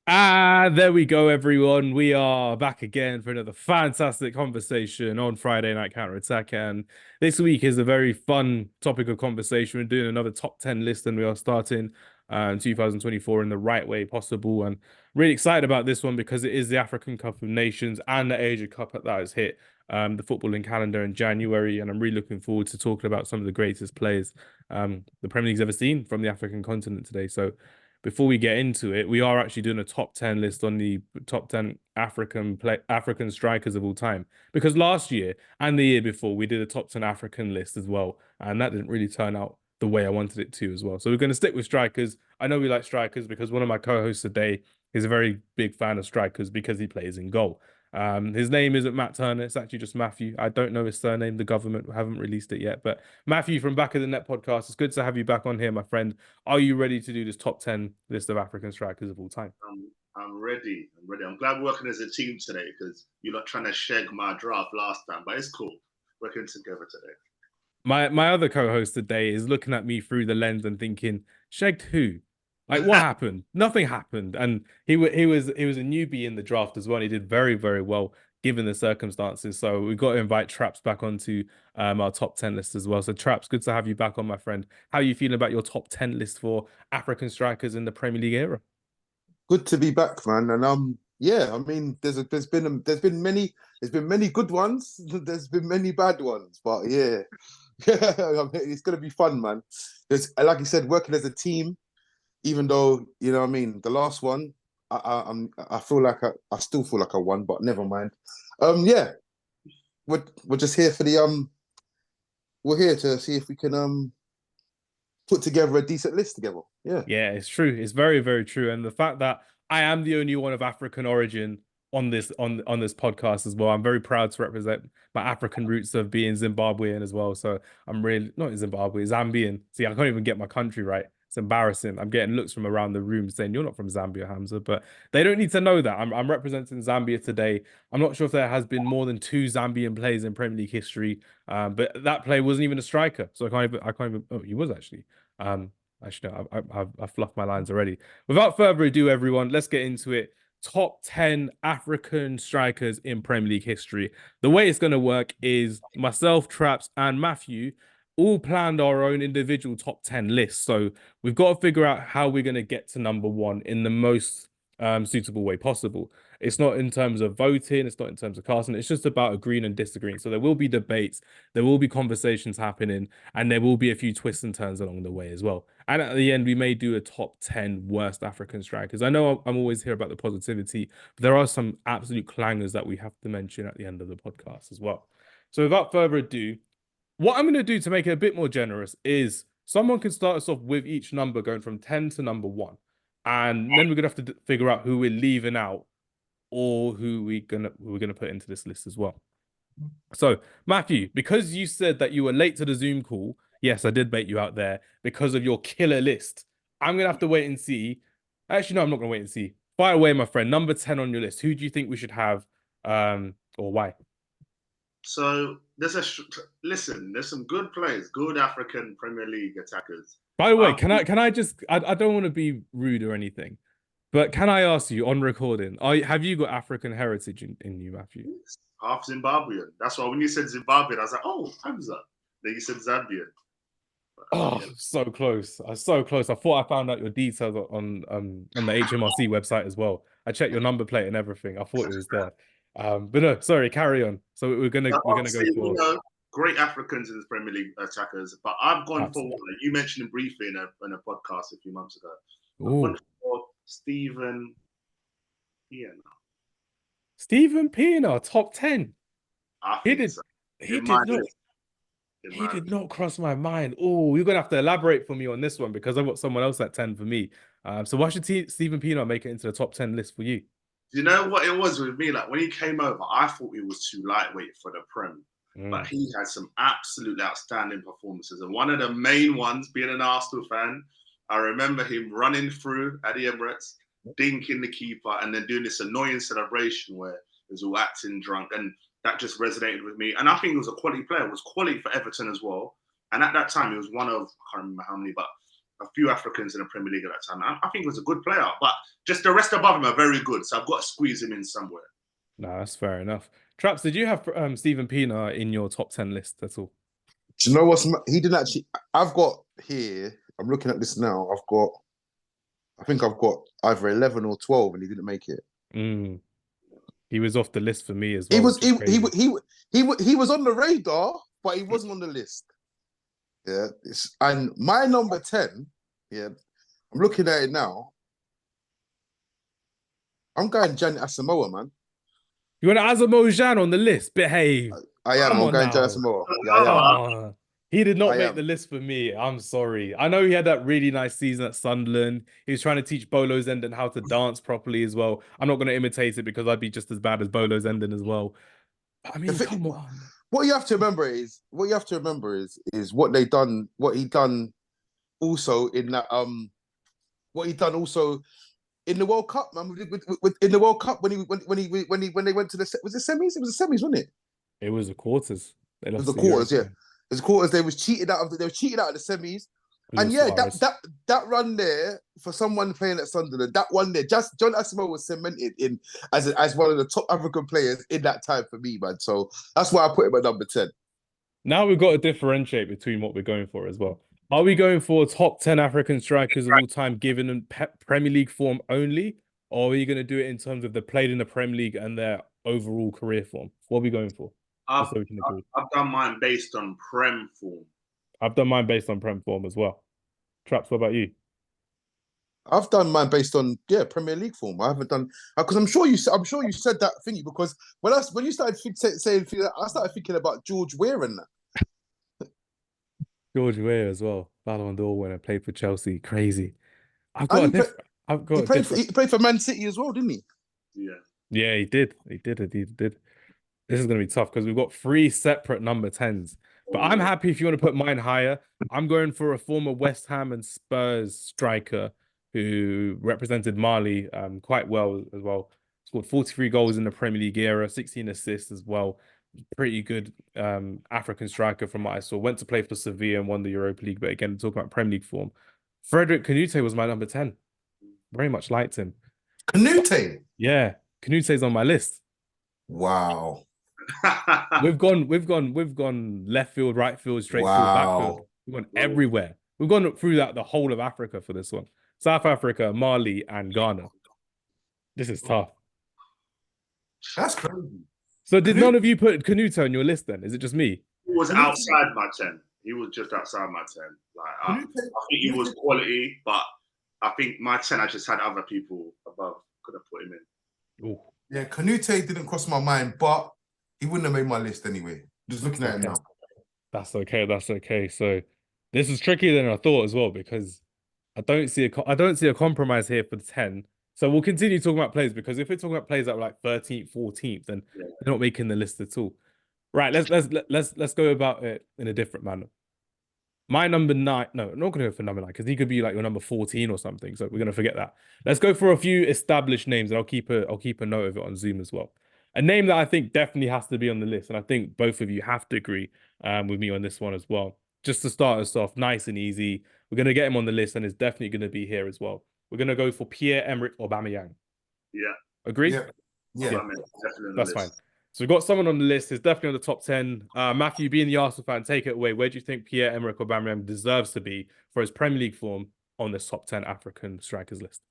There we go, everyone. We are back again for another fantastic conversation on Friday Night Counter Attack. And this week is a very fun topic of conversation. We're doing another top 10 list, and we are starting 2024 in the right way possible. And really excited about this one because it is the African Cup of Nations and the Asia Cup that has hit the footballing calendar in January. And I'm really looking forward to talking about some of the greatest players the Premier League's ever seen from the African continent today. So, before we get into it, we are actually doing a top 10 list on the top 10 African strikers of all time. Because last year and the year before, we did a top 10 African list as well. And that didn't really turn out the way I wanted it to as well. So we're going to stick with strikers. I know we like strikers because one of my co-hosts today is a very big fan of strikers because he plays in goal. His name isn't Matt Turner, it's actually just Matthew. I don't know his surname, the government haven't released it yet. But Matthew from Back of the Net podcast, it's good to have you back on here, my friend. Are you ready to do this top 10 list of African strikers of all time? I'm ready. I'm ready. I'm glad we're working as a team today because you're not trying to shag my draft last time, but it's cool. Working together today. My other co-host today is looking at me through the lens and thinking, shagged who? Like what happened? Nothing happened. And he was a newbie in the draft as well. And he did very, very well given the circumstances. So we got to invite Traps back onto our top 10 list as well. So Traps, good to have you back on, my friend. How are you feeling about your top 10 list for African strikers in the Premier League era? Good to be back, man. And yeah, I mean, there's been many good ones. There's been many bad ones, but yeah, I mean, it's gonna be fun, man. There's, like you said, working as a team. Even though what I mean, the last one, I feel like I still feel like I won, but never mind. Yeah, we're just here for the we're here to see if we can put together a decent list together. Yeah. Yeah, it's true. It's very, very true. And the fact that I am the only one of African origin on this podcast as well. I'm very proud to represent my African roots of being Zimbabwean as well. So I'm really not Zimbabwe, Zambian. See, I can't even get my country right. It's embarrassing. I'm getting looks from around the room saying you're not from Zambia, Hamza, but they don't need to know that. I'm representing Zambia today. I'm not sure if there has been more than two Zambian players in Premier League history, but that player wasn't even a striker, so I can't even. Oh, he was actually. Actually, no, I've fluffed my lines already. Without further ado, everyone, let's get into it. Top 10 African strikers in Premier League history. The way it's going to work is myself, Traps, and Matthew all planned our own individual top 10 lists. So we've got to figure out how we're going to get to number one in the most suitable way possible. It's not in terms of voting, it's not in terms of casting, it's just about agreeing and disagreeing. So there will be debates, there will be conversations happening, and there will be a few twists and turns along the way as well. And at the end, we may do a top 10 worst African strikers. I know I'm always here about the positivity, but there are some absolute clangers that we have to mention at the end of the podcast as well. So without further ado, what I'm going to do to make it a bit more generous is someone can start us off with each number going from 10 to number one. And then we're going to have to figure out who we're leaving out or who we're gonna put into this list as well. So, Matthew, because you said that you were late to the Zoom call, yes, I did bait you out there because of your killer list. I'm gonna have to wait and see. Actually, no, I'm not gonna wait and see. Fire away, my friend. Number 10 on your list. Who do you think we should have, or why? So there's there's some good players, good African Premier League attackers. By the way, can I just I don't want to be rude or anything, but can I ask you on recording, have you got African heritage in you, Matthew? Half Zimbabwean. That's why when you said Zimbabwean, I was like, oh, Hamza. Then you said Zambian. Oh, so close. So close. I thought I found out your details on the HMRC website as well. I checked your number plate and everything. I thought it was there. But no, sorry, carry on. So we're gonna go for great Africans in the Premier League attackers, but I've gone for one you mentioned briefly in a podcast a few months ago. I've gone for Steven Pienaar. Steven Pienaar, top 10. He did not cross my mind. Oh, you're gonna have to elaborate for me on this one because I've got someone else at 10 for me. So why should Steven Pienaar make it into the top 10 list for you? You know what it was with me? Like when he came over, I thought he was too lightweight for the Prem. But he had some absolutely outstanding performances. And one of the main ones, being an Arsenal fan, I remember him running through at the Emirates, dinking the keeper, and then doing this annoying celebration where he was all acting drunk. And that just resonated with me. And I think he was a quality player. It was quality for Everton as well. And at that time, he was one of, I can't remember how many, but a few Africans in the Premier League at that time. I think he was a good player, but just the rest above him are very good. So I've got to squeeze him in somewhere. No, that's fair enough. Traps, did you have Stephen Pienaar in your top 10 list at all? Do you know what's... He didn't actually... I've got here... I'm looking at this now. I think I've got either 11 or 12, and he didn't make it. He was off the list for me as well. He was on the radar, but he wasn't on the list. Yeah, and my number 10. Yeah, I'm looking at it now. I'm going Jan Asamoah, man. You want Asamoah Gyan on the list? Behave. I am. I'm going Jan Asamoah. Yeah, I am. He did not make the list for me. I'm sorry. I know he had that really nice season at Sunderland. He was trying to teach Bolo Zenden how to dance properly as well. I'm not going to imitate it because I'd be just as bad as Bolo Zenden as well. I mean, come on. What you have to remember is what he done also in that what he done also in the World Cup, man. In the World Cup when they went to the... Was it semis? It was the semis, wasn't it? It was the quarters. It was the quarters, yeah. It was quarters. They was cheated out of the semis. And yeah, that run there for someone playing at Sunderland, that one there, just John Asamoah was cemented in as one of the top African players in that time for me, man. So that's why I put him at number 10. Now we've got to differentiate between what we're going for as well. Are we going for top 10 African strikers of all time, given in Premier League form only, or are we going to do it in terms of they played in the Premier League and their overall career form? What are we going for? I've done mine based on Prem form. I've done mine based on Prem form as well. Traps, what about you? I've done mine based on Premier League form. I haven't done because I'm sure you said that thingy because when you started saying that, I started thinking about George Weah and that. George Weah as well. Ballon d'Or winner, played for Chelsea. Crazy. He played for Man City as well, didn't he? Yeah, he did. He did. This is going to be tough because we've got 3 separate number 10s. But I'm happy if you want to put mine higher. I'm going for a former West Ham and Spurs striker who represented Mali quite well as well. Scored 43 goals in the Premier League era, 16 assists as well. Pretty good African striker from what I saw. Went to play for Sevilla and won the Europa League. But again, talking about Premier League form. Frederick Kanoute was my number 10. Very much liked him. Kanoute? Yeah. Kanute's on my list. Wow. We've gone left field, right field, straight field, back field. We've gone everywhere. We've gone through the whole of Africa for this one. South Africa, Mali, and Ghana. This is tough. That's crazy. So did none of you put Kanoute on your list then? Is it just me? He was outside my 10. He was just outside my 10. Like I think he was quality, but I think my 10 I just had other people above could have put him in. Ooh. Yeah, Kanoute didn't cross my mind, but he wouldn't have made my list anyway. Just looking at it now. That's okay. So this is trickier than I thought as well because I don't see a compromise here for the 10. So we'll continue talking about players because if we're talking about players that were like 13th, 14th, then they're not making the list at all. Right, let's go about it in a different manner. My number 9, no, I'm not going to go for number 9 because he could be like your number 14 or something. So we're going to forget that. Let's go for a few established names and I'll keep a note of it on Zoom as well. A name that I think definitely has to be on the list, and I think both of you have to agree with me on this one as well. Just to start us off, nice and easy. We're going to get him on the list, and it's definitely going to be here as well. We're going to go for Pierre-Emerick Aubameyang. Yeah. Agree? Yeah. That's fine. So we've got someone on the list. It's definitely on the top 10. Matthew, being the Arsenal fan, take it away. Where do you think Pierre-Emerick Aubameyang deserves to be for his Premier League form on this top 10 African strikers list?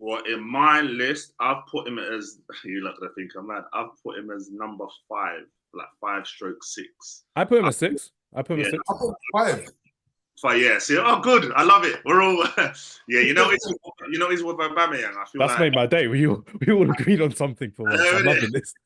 Well, in my list, I've put him as, you're not going to think I'm mad, I've put him as number 5, like 5/6. I put him at 6. I put 5. Yeah, see, oh, good. I love it. We're all, he's with Aubameyang. I feel that's made my day. We all agreed on something for once. I love the list.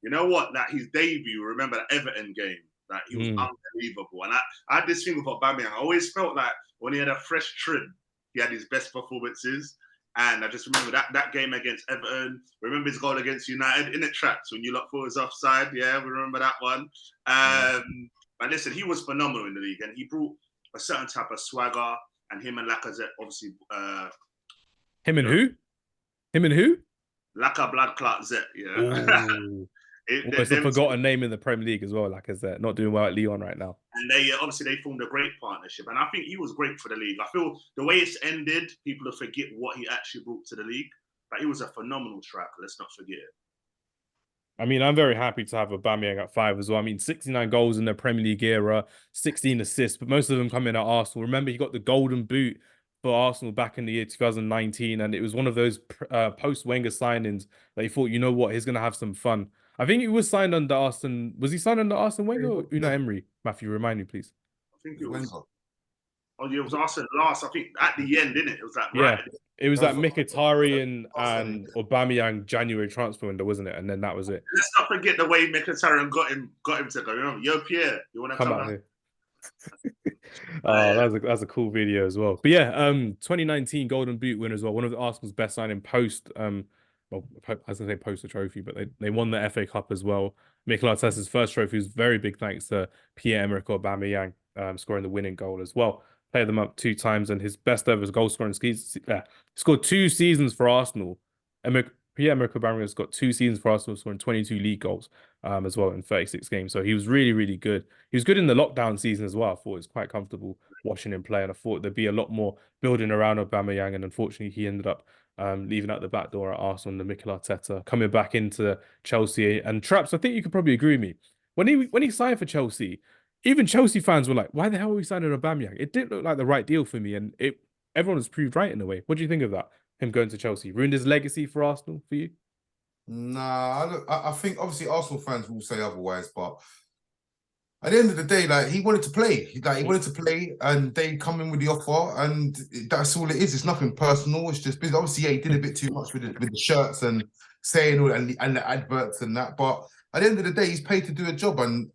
You know what? That his debut, remember that Everton game, that he was unbelievable. And I had this thing with Aubameyang. I always felt like when he had a fresh trim, he had his best performances. And I just remember that game against Everton. Remember his goal against United in the tracks when you lot thought it was offside. Yeah, we remember that one. But listen, he was phenomenal in the league, and he brought a certain type of swagger. And him and Lacazette, obviously. Him and who? Laka Blood Clot Zet, yeah. Almost a forgotten name in the Premier League as well. Like I said, not doing well at Lyon right now. And they obviously they formed a great partnership, and I think he was great for the league. I feel the way it's ended, people will forget what he actually brought to the league. But he was a phenomenal striker. Let's not forget it. I mean, I'm very happy to have Aubameyang at 5 as well. I mean, 69 goals in the Premier League era, 16 assists, but most of them come in at Arsenal. Remember, he got the Golden Boot for Arsenal back in the year 2019, and it was one of those post-Wenger signings that you thought, you know what, he's going to have some fun. I think he was signed under Arsene. Was he signed under Arsene Wenger or Unai Emery? Matthew, remind me, please. I think it was. Oh, yeah, it was Arsene last. I think at the end, didn't it? It was like right. Yeah. It was like Mkhitaryan and Aubameyang January transfer window, wasn't it? And then that was it. Let's not forget the way Mkhitaryan got him to go. Remember, yo, Pierre, you want to come out here? Oh, that's a cool video as well. But yeah, 2019 Golden Boot win as well. One of the Arsenal's best signing post. Well, I was gonna say post the trophy, but they won the FA Cup as well. Mikel Arteta's first trophy was very big thanks to Pierre-Emerick Aubameyang scoring the winning goal as well. Played them up 2 times, and his best ever goal scoring scored 2 seasons for Arsenal. Pierre-Emerick Aubameyang has got 2 seasons for Arsenal, scoring 22 league goals as well in 36 games. So he was really, really good. He was good in the lockdown season as well. I thought it was quite comfortable watching him play, and I thought there'd be a lot more building around Aubameyang, and unfortunately he ended up leaving out the back door at Arsenal and the Mikel Arteta, coming back into Chelsea. And Traps, I think you could probably agree with me. When he signed for Chelsea, even Chelsea fans were like, why the hell are we signing Aubameyang? It didn't look like the right deal for me, and everyone was proved right in a way. What do you think of that? Him going to Chelsea? Ruined his legacy for Arsenal for you? Nah, I think obviously Arsenal fans will say otherwise, but at the end of the day, like he wanted to play. Like he wanted to play, and they come in with the offer, and that's all it is. It's nothing personal. It's just business. Obviously, yeah, he did a bit too much with the shirts and saying all and the adverts and that, but at the end of the day, he's paid to do a job, and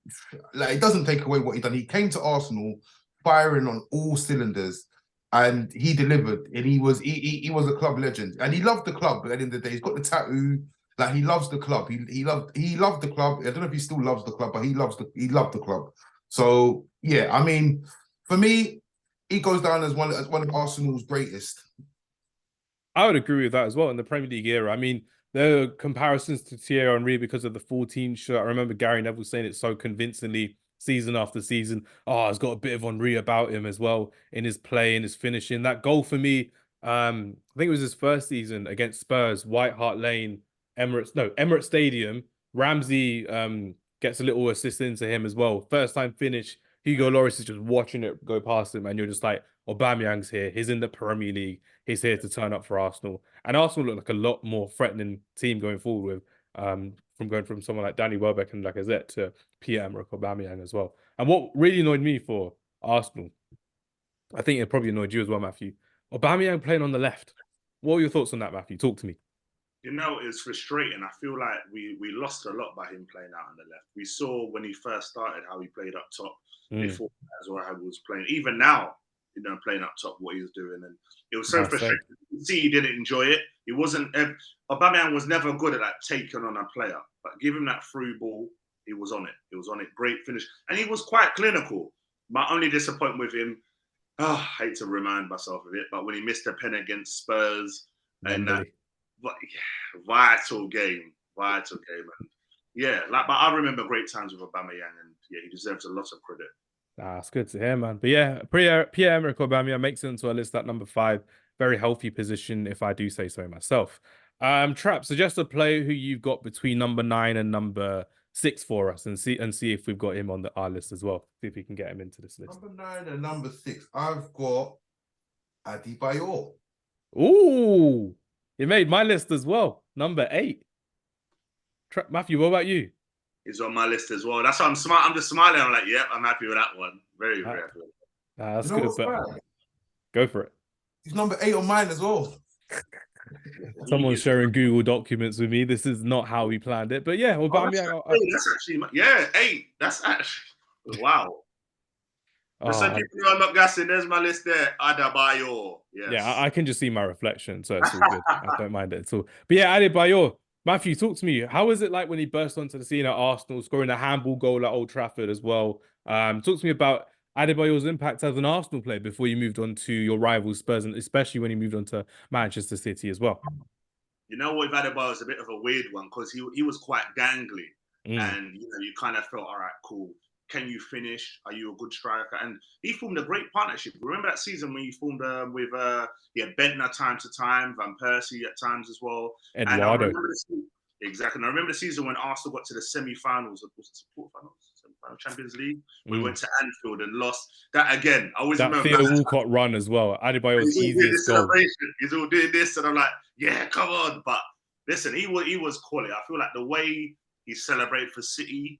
like it doesn't take away what he done. He came to Arsenal firing on all cylinders, and he delivered. And he was a club legend, and he loved the club. But at the end of the day, he's got the tattoo. Like he loves the club. He loved the club. I don't know if he still loves the club, but he loved the club. So yeah, I mean, for me, he goes down as one of Arsenal's greatest. I would agree with that as well in the Premier League era. I mean, there are comparisons to Thierry Henry because of the 14 shirt. I remember Gary Neville saying it so convincingly season after season. Oh, he's got a bit of Henry about him as well in his play, in his finishing. That goal for me, I think it was his first season against Spurs, White Hart Lane, Emirates Stadium. Ramsey gets a little assist into him as well. First time finish. Hugo Lloris is just watching it go past him, and you're just like, Aubameyang's here. He's in the Premier League. He's here to turn up for Arsenal. And Arsenal look like a lot more threatening team going forward with from going from someone like Danny Welbeck and Lacazette to Pierre-Emerick Aubameyang as well. And what really annoyed me for Arsenal, I think it probably annoyed you as well, Matthew, Aubameyang playing on the left. What were your thoughts on that, Matthew? Talk to me. You know, it's frustrating. I feel like we lost a lot by him playing out on the left. We saw when he first started how he played up top before as well, how he was playing. Even now, you know, playing up top, what he was doing. And it was so frustrating. You see, he didn't enjoy it. He wasn't, Aubameyang was never good at that taking on a player. But give him that through ball, he was on it. He was on it. Great finish. And he was quite clinical. My only disappointment with him, I hate to remind myself of it, but when he missed a pen against Spurs and that, but yeah, vital game. And yeah, like, but I remember great times with Aubameyang, and yeah, he deserves a lot of credit. It's good to hear, man. But yeah, Pierre-Emerick Aubameyang makes it into a list at number 5. Very healthy position, if I do say so myself. Trap, suggest a player who you've got between number 9 and number 6 for us, and see if we've got him on our list as well. See if we can get him into this list. Number 9 and number 6, I've got Adebayor. Ooh, he made my list as well. Number 8. Matthew, what about you? He's on my list as well. That's why I'm smart. I'm just smiling. I'm like, yeah, I'm happy with that one. Very happy. That's good. But go for it. He's number 8 on mine as well. Someone's sharing Google documents with me. This is not how we planned it, but yeah, Aubameyang. That's actually 8. That's actually wow. For some people who are not guessing, there's my list there. Adebayor. Yes. Yeah, I can just see my reflection, so it's all good. I don't mind it at all. But yeah, Adebayor. Matthew, talk to me. How was it like when he burst onto the scene at Arsenal, scoring a handball goal at Old Trafford as well? Talk to me about Adebayor's impact as an Arsenal player before you moved on to your rival Spurs, and especially when he moved on to Manchester City as well. You know what, Adebayor is a bit of a weird one because he was quite gangly. and you kind of felt, all right, cool. Can you finish? Are you a good striker? And he formed a great partnership. Remember that season when he formed with Bentner time to time, Van Persie at times as well. Eduardo. And I remember exactly. And I remember the season when Arsenal got to the semi-finals, Champions League. We went to Anfield and lost. That again, I always remember Theo Walcott run as well. Adebayor's easiest goal. He's all doing this, and I'm like, yeah, come on. But listen, he was quality. I feel like the way he celebrated for City,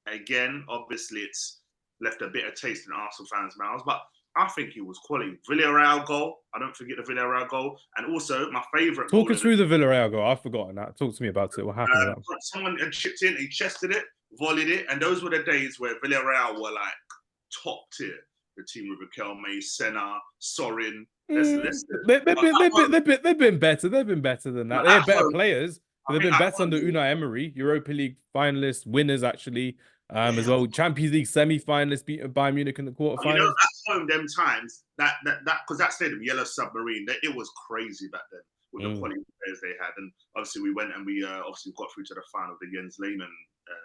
again, obviously it's left a bitter taste in Arsenal fans' mouths, but I think he was quality. Villarreal goal. I don't forget the Villarreal goal. And also, my favourite Talk us through the Villarreal goal. I've forgotten that. Talk to me about it. What happened with that? Someone had chipped in, he chested it, volleyed it, and those were the days where Villarreal were like top tier. The team with Riquelme, Senna, Sorin. They've been better. They've been better than that. They had better players. They've been better under Unai Emery. Europa League finalists, winners actually, as well. Champions League semi-finalists, beaten Bayern Munich in the quarterfinals. You know, at home, them times because that stadium, Yellow Submarine, it was crazy back then with the quality players they had. And obviously, we went and we obviously got through to the final. The Jens Lehmann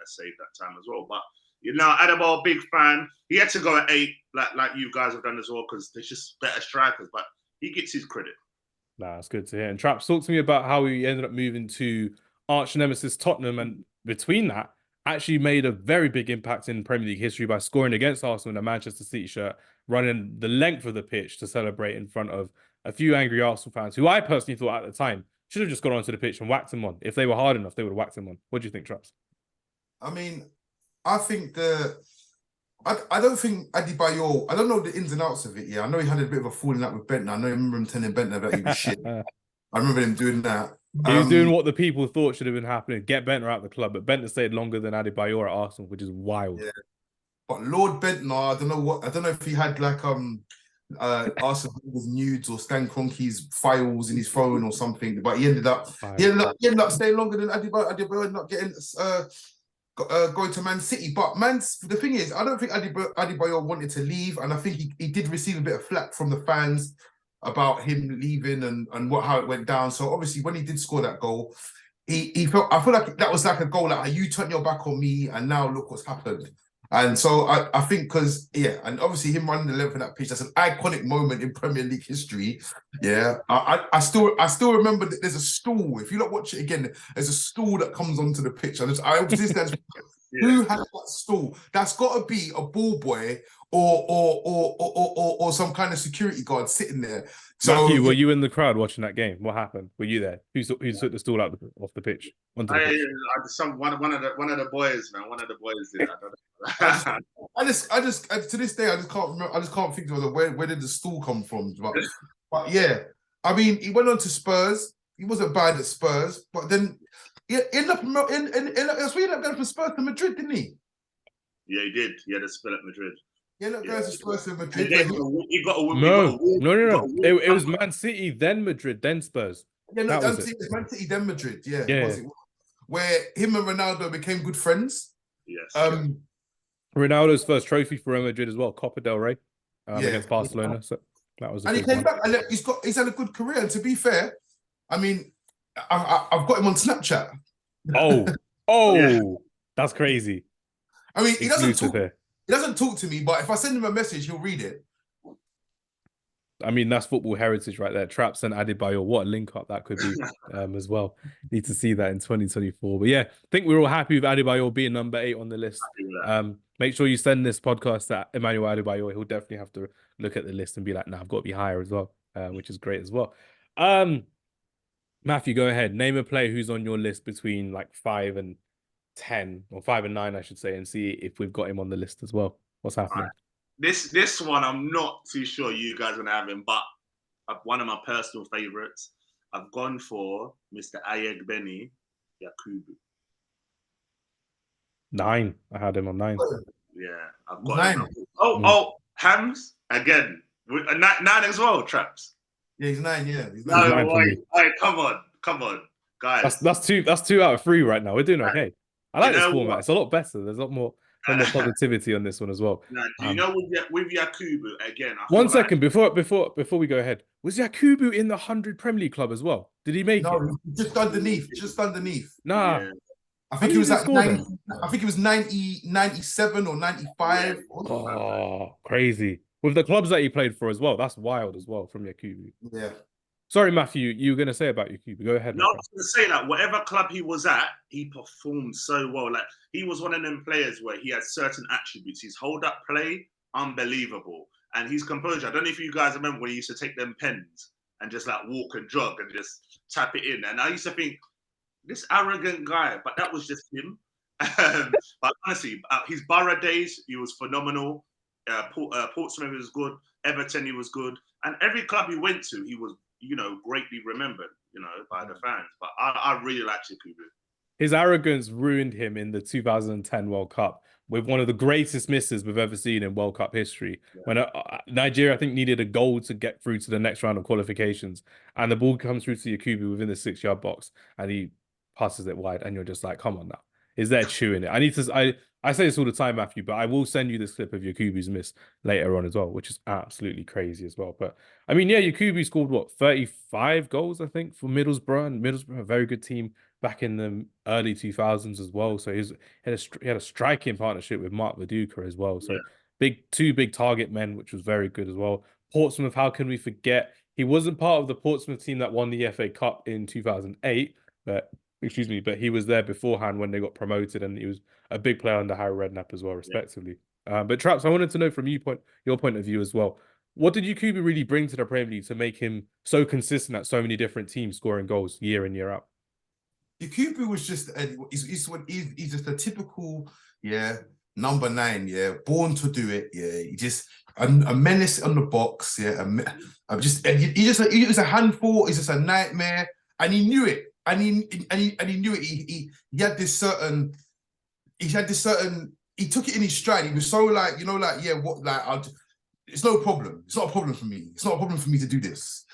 saved that time as well. But Adebayor, big fan. He had to go at 8, like you guys have done as well, because there's just better strikers. But he gets his credit. Nah, that's good to hear. And Traps, talk to me about how he ended up moving to arch nemesis Tottenham, and between that, actually made a very big impact in Premier League history by scoring against Arsenal in a Manchester City shirt, running the length of the pitch to celebrate in front of a few angry Arsenal fans, who I personally thought at the time should have just gone onto the pitch and whacked him on. If they were hard enough, they would have whacked him on. What do you think, Traps? I mean, I think I don't think Adebayor, I don't know the ins and outs of it. Yeah, I know he had a bit of a falling out with Bentner. I remember him telling Bentner that he was shit. I remember him doing that. He was doing what the people thought should have been happening. Get Bentner out of the club, but Bentner stayed longer than Adebayor at Arsenal, which is wild. Yeah. But Lord Bentner, I don't know if he had like Arsenal nudes or Stan Kroenke's files in his phone or something. But he ended up staying longer than Adebayor. Adebayor ended up getting going to Man City. But the thing is, I don't think Adebayor wanted to leave, and I think he did receive a bit of flack from the fans about him leaving and how it went down. So obviously, when he did score that goal, he felt, I feel like that was like a goal, like, you turn your back on me, and now look what's happened. And so I think and obviously him running the length of that pitch, that's an iconic moment in Premier League history. Yeah, I still remember that there's a stool. If you don't watch it again, there's a stool that comes onto the pitch. Who has that stool? That's got to be a ball boy or some kind of security guard sitting there. So, Matthew, were you in the crowd watching that game? What happened? Were you there? Who took the stool out off the pitch? One of the boys, man. One of the boys did that. I just to this day I just can't remember. I just can't think of where did the stool come from. But yeah, I mean, he went on to Spurs. He wasn't bad at Spurs, but then he ended up going from Spurs to Madrid, didn't he? Yeah, he did. He had a spell at Madrid. Yeah, look, guys, it's Spurs to Madrid. He got a win. No. It was Man City, then Madrid, then Spurs. Yeah, no, Man City, then Madrid. Yeah. Where him and Ronaldo became good friends. Yes. Ronaldo's first trophy for Real Madrid as well, Copa del Rey, against Barcelona. So that was. And he came back, and he's had a good career. And to be fair, I mean, I've got him on Snapchat. Oh, that's crazy. I mean, he doesn't talk to me, but if I send him a message, he'll read it. I mean, that's football heritage right there. Traps and Adebayor, what a link up that could be as well. Need to see that in 2024. But yeah, I think we're all happy with Adebayor being number 8 on the list. Make sure you send this podcast to Emmanuel Adebayor. He'll definitely have to look at the list and be like, nah, I've got to be higher as well, which is great as well. Matthew, go ahead. Name a player who's on your list between like 5 and 10, or 5 and 9, I should say, and see if we've got him on the list as well. What's happening? This one, I'm not too sure you guys are going to have him, but one of my personal favourites, I've gone for Mr. Ayegbeni Yakubu. 9. I had him on 9. Yeah, I've got 9. Oh, Hamz again. 9 as well, Traps. Yeah, he's 9. Yeah, he's 9. No, wait, come on, guys. That's 2 out of 3 right now. We're doing okay. I like this format. It's a lot better. There's a lot more positivity on this one as well. Now, do you know with Yakubu again? One second before we go ahead, was Yakubu in the 100 Premier League club as well? Did he make it? No, just underneath. Nah. I think How he was did he at score 90, then? I think it was 90, 97 or 95. Oh, crazy. With the clubs that he played for as well. That's wild as well from Yakubu. Yeah. Sorry, Matthew, you were going to say about Yakubu. Go ahead. No, I was going to say that whatever club he was at, he performed so well. Like he was one of them players where he had certain attributes. His hold-up play, unbelievable, and his composure. I don't know if you guys remember when he used to take them pens and just like walk and jog and just tap it in. And I used to think this arrogant guy, but that was just him. But honestly, his Borough days, he was phenomenal. Portsmouth was good. Everton, he was good, and every club he went to, he was, greatly remembered, by the fans. But I really like Yakubu. His arrogance ruined him in the 2010 World Cup with one of the greatest misses we've ever seen in World Cup history. Yeah. When Nigeria, I think, needed a goal to get through to the next round of qualifications, and the ball comes through to Yakubu within the 6-yard box, and he passes it wide, and you're just like, come on now. Is there chewing it? I say this all the time, Matthew, but I will send you this clip of Yakubu's miss later on as well, which is absolutely crazy as well. But I mean, yeah, Yakubu scored 35 goals, I think, for Middlesbrough, and Middlesbrough, a very good team back in the early 2000s as well. So he had a striking partnership with Mark Viduka as well. So two big target men, which was very good as well. Portsmouth, how can we forget? He wasn't part of the Portsmouth team that won the FA Cup in 2008, but he was there beforehand when they got promoted, and he was a big player under Harry Redknapp as well, respectively. Yeah. But Traps, I wanted to know from your point of view as well. What did Yakubu really bring to the Premier League to make him so consistent at so many different teams scoring goals year in, year out? Yakubu was just he's just a typical number 9, born to do it, he just a menace on the box, he was a handful, he's just a nightmare, and he knew it. And he knew it. He had this certain. He took it in his stride. He was so it's no problem. It's not a problem for me. It's not a problem for me to do this.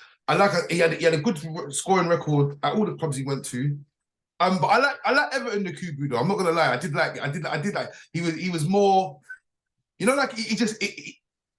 He had a good scoring record at all the clubs he went to. But I like Everton Yakubu though. I'm not gonna lie. I did like. He was more. He just.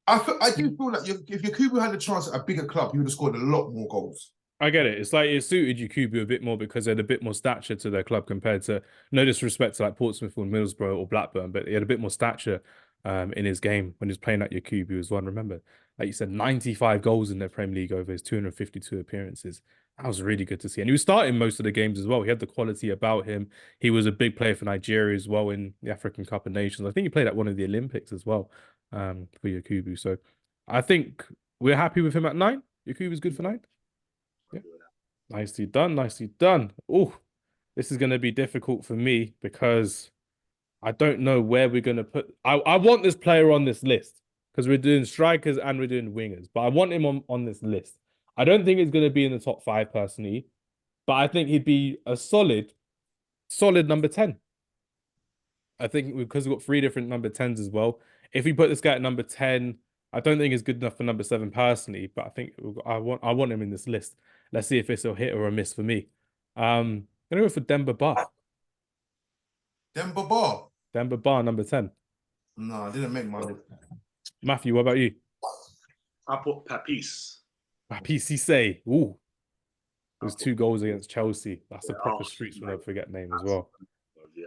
I do feel like if Yakubu had a chance at a bigger club, he would have scored a lot more goals. I get it. It's like it suited Yakubu a bit more because they had a bit more stature to their club compared to, no disrespect to like Portsmouth or Middlesbrough or Blackburn, but he had a bit more stature in his game when he was playing at Yakubu as well. And remember, like you said, 95 goals in their Premier League over his 252 appearances. That was really good to see. And he was starting most of the games as well. He had the quality about him. He was a big player for Nigeria as well in the African Cup of Nations. I think he played at one of the Olympics as well for Yakubu. So I think we're happy with him at 9. Yakubu's good for 9. Yeah. Nicely done. Nicely done. Oh, this is going to be difficult for me because I don't know where we're going to put. I want this player on this list because we're doing strikers and we're doing wingers, but I want him on this list. I don't think he's going to be in the top 5 personally, but I think he'd be a solid number 10. I think because we've got 3 different number 10s as well. If we put this guy at number 10, I don't think it's good enough for number 7 personally, but I think I want him in this list. Let's see if it's a hit or a miss for me. I'm gonna go for Demba Ba. Demba Ba? Demba Ba, number 10. No, I didn't make my list. Matthew, what about you? I put Pappis. Pappis Cisse. Ooh. There's 2 goals against Chelsea. That's a proper streets when I forget name as well. Yeah.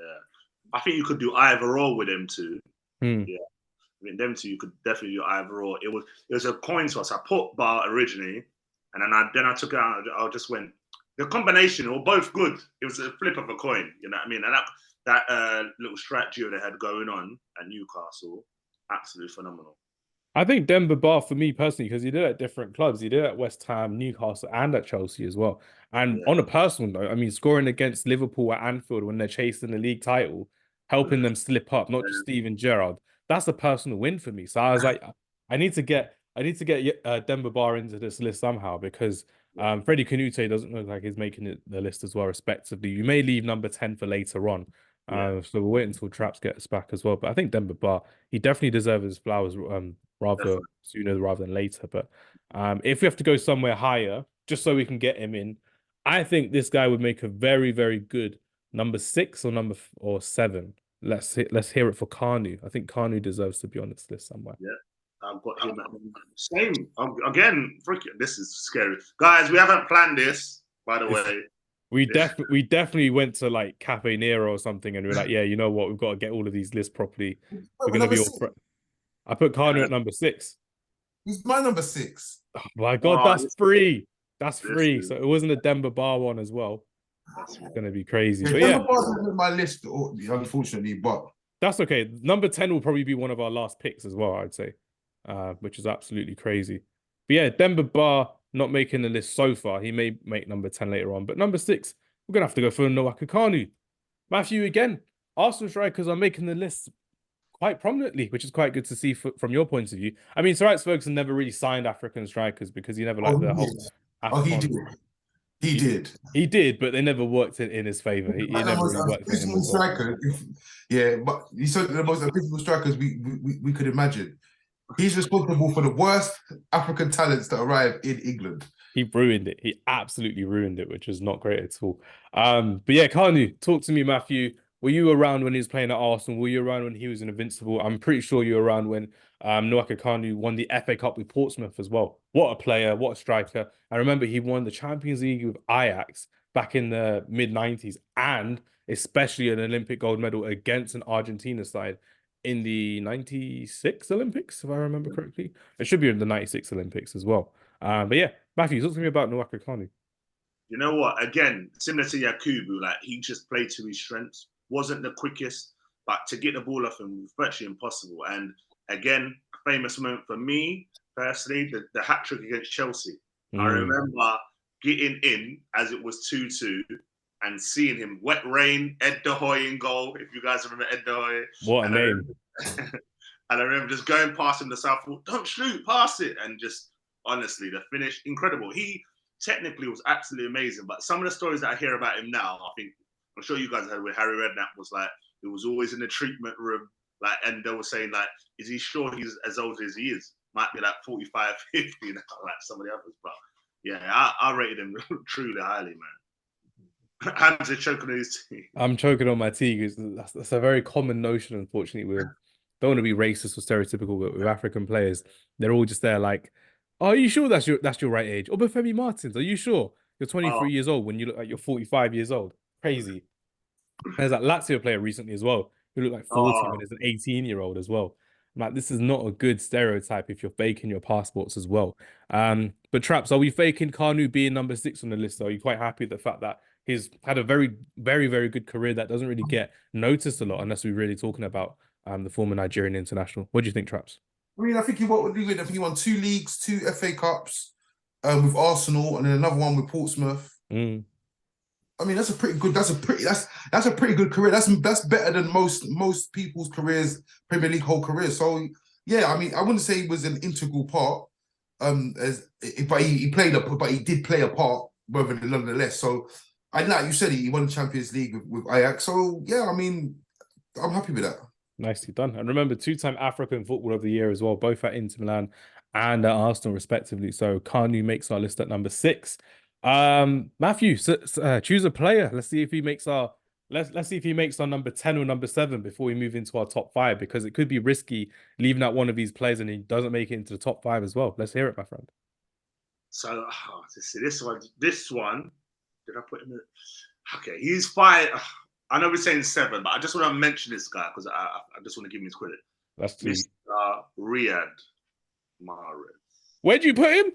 I think you could do either or with them two. Yeah. I mean, them two, you could definitely do either or. It was a coin toss. I put Bar originally, and then I took it out. I just went. The combination were both good. It was a flip of a coin. You know what I mean? And that little strat duo they had going on at Newcastle, absolutely phenomenal. I think Demba Ba for me personally, because he did it at different clubs. He did it at West Ham, Newcastle, and at Chelsea as well. And on a personal note, I mean, scoring against Liverpool at Anfield when they're chasing the league title, helping them slip up, not just Steven Gerrard. That's a personal win for me. So I was like, I need to get Demba Ba into this list somehow because Frederick Kanoute doesn't look like he's making the list as well, respectively. You may leave number 10 for later on. So we'll wait until Traps gets back as well. But I think Demba Ba, he definitely deserves his flowers sooner rather than later. But if we have to go somewhere higher, just so we can get him in, I think this guy would make a very, very good number 6 or 7. Let's hear it for Kanu. I think Kanu deserves to be on this list somewhere. Yeah, I've got him at same. Again, freaking, this is scary. Guys, we haven't planned this, by the way. we definitely went to like Cafe Nero or something, and we are like, yeah, you know what, we've got to get all of these lists properly. We're gonna be all. I put Kanu at number 6. He's my number 6. Oh my God, Oh, that's free. That's this free. is- So it wasn't a Demba Bar one as well. That's It's gonna be crazy. Yeah, But yeah, Demba Ba's not on my list, unfortunately, but that's okay. Number 10 will probably be one of our last picks as well, I'd say, which is absolutely crazy. But yeah, Demba Bar not making the list so far. He may make number 10 later on. But number 6, we're going to have to go for Nwankwo Kanu. Matthew, again, Arsenal strikers are making the list quite prominently, which is quite good to see from your point of view. I mean, Sir Alex Ferguson never really signed African strikers because he never liked the whole he AFCon. did. He did. He did, but they never worked in his favour. He never really worked in him as well. Striker, yeah, but he's the most abysmal strikers we could imagine. He's responsible for the worst African talents that arrive in England. He ruined it. He absolutely ruined it, which is not great at all. But yeah, Kanu, talk to me, Matthew. Were you around when he was playing at Arsenal? Were you around when he was in Invincible? I'm pretty sure you were around when Nwankwo Kanu won the FA Cup with Portsmouth as well. What a player, what a striker. I remember he won the Champions League with Ajax back in the mid-90s, and especially an Olympic gold medal against an Argentina side in the 96 Olympics, if I remember correctly. It should be in the 96 Olympics as well. But yeah, Matthew, talk to me about Nwankwo Kanu. You know what? Again, similar to Yakubu, like he just played to his strengths. Wasn't the quickest, but to get the ball off him was virtually impossible. And again, a famous moment for me personally, the hat trick against Chelsea. I remember getting in as it was 2-2 and seeing him, wet rain, Ed De Hoy in goal. If you guys remember Ed De Hoy. What a name. And I remember just going past him the southpaw, don't shoot, pass it. And just honestly, the finish, incredible. He technically was absolutely amazing. But some of the stories that I hear about him now, I think, I'm sure you guys heard where Harry Redknapp was like, he was always in the treatment room, like, and they were saying like, is he sure he's as old as he is? Might be like 45, 50 now, like some of the others. But yeah, I rated him truly highly, man. Hamz is choking on his tea. I'm choking on my tea because that's a very common notion, unfortunately. We don't want to be racist or stereotypical, but with African players, they're all just there like, oh, are you sure that's your right age? Obafemi Martins, are you sure? You're 23 years old when you look like you're 45 years old. Crazy. There's that Lazio player recently as well who looked like 40 when he's an 18-year-old as well. I'm like, this is not a good stereotype if you're faking your passports as well. But Traps, are we faking Kanu being number 6 on the list? Are you quite happy with the fact that he's had a very, very, very good career that doesn't really get noticed a lot unless we're really talking about the former Nigerian international? What do you think, Traps? I mean, I think he won 2 leagues, 2 FA Cups with Arsenal, and then another one with Portsmouth. I mean, that's a pretty good career. That's better than most people's careers, Premier League whole career. So yeah, I mean, I wouldn't say he was an integral part, but he did play a part, whether nonetheless. So I like you said, he won the Champions League with Ajax. So yeah, I mean, I'm happy with that. Nicely done. And remember, 2-time African Footballer of the Year as well, both at Inter Milan and at Arsenal respectively. So Kanu makes our list at number 6. Matthew, choose a player. Let's see if he makes our number 10 or number 7 before we move into our top 5, because it could be risky leaving out one of these players and he doesn't make it into the top 5 as well. Let's hear it, my friend. So this one, did I put him in? Okay, he's 5. I know we're saying 7, but I just want to mention this guy because I just want to give him his credit. That's Mr. Riyad Mahrez. Where'd you put him?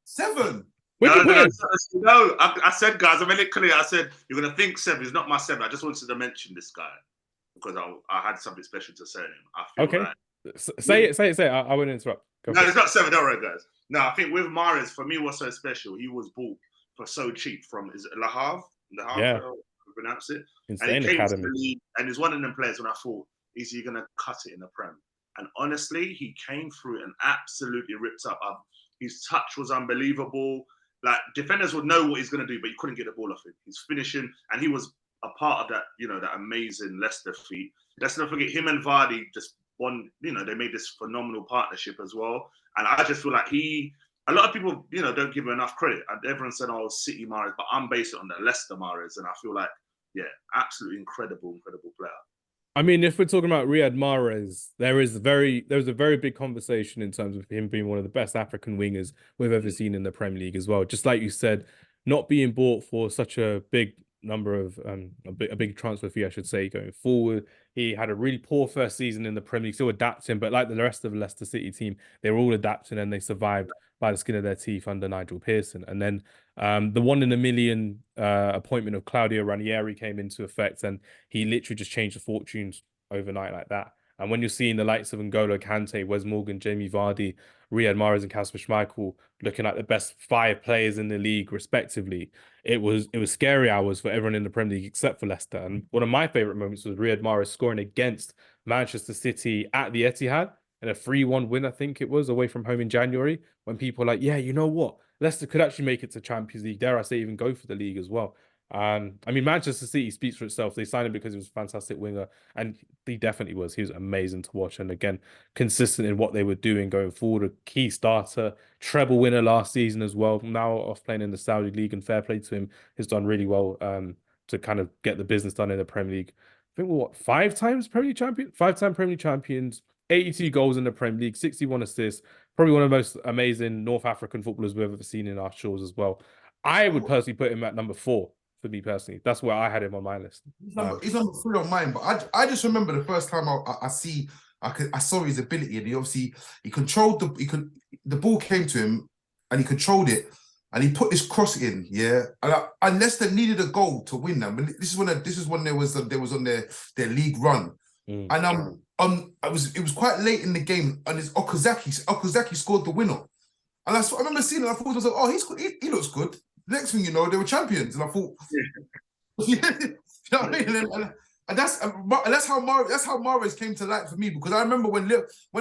7. No, I said, guys, I made it clear. I said, you're going to think 7. He's not my 7. I just wanted to mention this guy because I had something special to say to him. I feel okay. Like, say it. I wouldn't interrupt. No, it's not 7. Don't worry, guys. No, I think with Mahrez, for me, what's so special, he was bought for so cheap from, is it Le Havre? Yeah. Pronounce it. Insane and he came academy. to the league, and he's one of them players when I thought, is he going to cut it in the Prem? And honestly, he came through and absolutely ripped up. His touch was unbelievable. Like, defenders would know what he's going to do, but you couldn't get the ball off him. He's finishing, and he was a part of that, that amazing Leicester feat. Let's not forget, him and Vardy just won, they made this phenomenal partnership as well. And I just feel like a lot of people, don't give him enough credit. And everyone said, oh, City Mahrez, but I'm based it on the Leicester Mahrez. And I feel like, yeah, absolutely incredible player. I mean, if we're talking about Riyad Mahrez, there was a very big conversation in terms of him being one of the best African wingers we've ever seen in the Premier League as well. Just like you said, not being bought for such a big number of a big transfer fee, I should say, going forward. He had a really poor first season in the Premier League, still adapting, but like the rest of the Leicester City team, they were all adapting and they survived by the skin of their teeth under Nigel Pearson. And then the 1 in a million appointment of Claudio Ranieri came into effect, and he literally just changed the fortunes overnight like that. And when you're seeing the likes of N'Golo Kante, Wes Morgan, Jamie Vardy, Riyad Mahrez, and Kasper Schmeichel looking like the best 5 players in the league, respectively, it was scary hours for everyone in the Premier League except for Leicester. And one of my favourite moments was Riyad Mahrez scoring against Manchester City at the Etihad in a 3-1 win, I think it was, away from home in January, when people were like, yeah, you know what? Leicester could actually make it to Champions League. Dare I say, even go for the league as well. I mean, Manchester City speaks for itself. They signed him because he was a fantastic winger, and he definitely was. He was amazing to watch, and again, consistent in what they were doing going forward. A key starter, treble winner last season as well. Now off playing in the Saudi League, and fair play to him, he's done really well to kind of get the business done in the Premier League. I think we're what, 5 times Premier League champion, 5-time Premier League champions, 82 goals in the Premier League, 61 assists. Probably one of the most amazing North African footballers we've ever seen in our shores as well. I would personally put him at number 4. For me personally, that's where I had him on my list. He's number 3 on mine, but I just remember the first time I saw his ability, and he controlled the ball came to him, and he controlled it, and he put this cross in, yeah. And Leicester needed a goal to win them. This is when there was on their league run, and it was quite late in the game, and it's Okazaki scored the winner, and I remember seeing it. I thought I was like, oh, he looks good. Next thing you know, they were champions, and I thought, you know what I mean? And that's how Mahrez came to light for me, because I remember when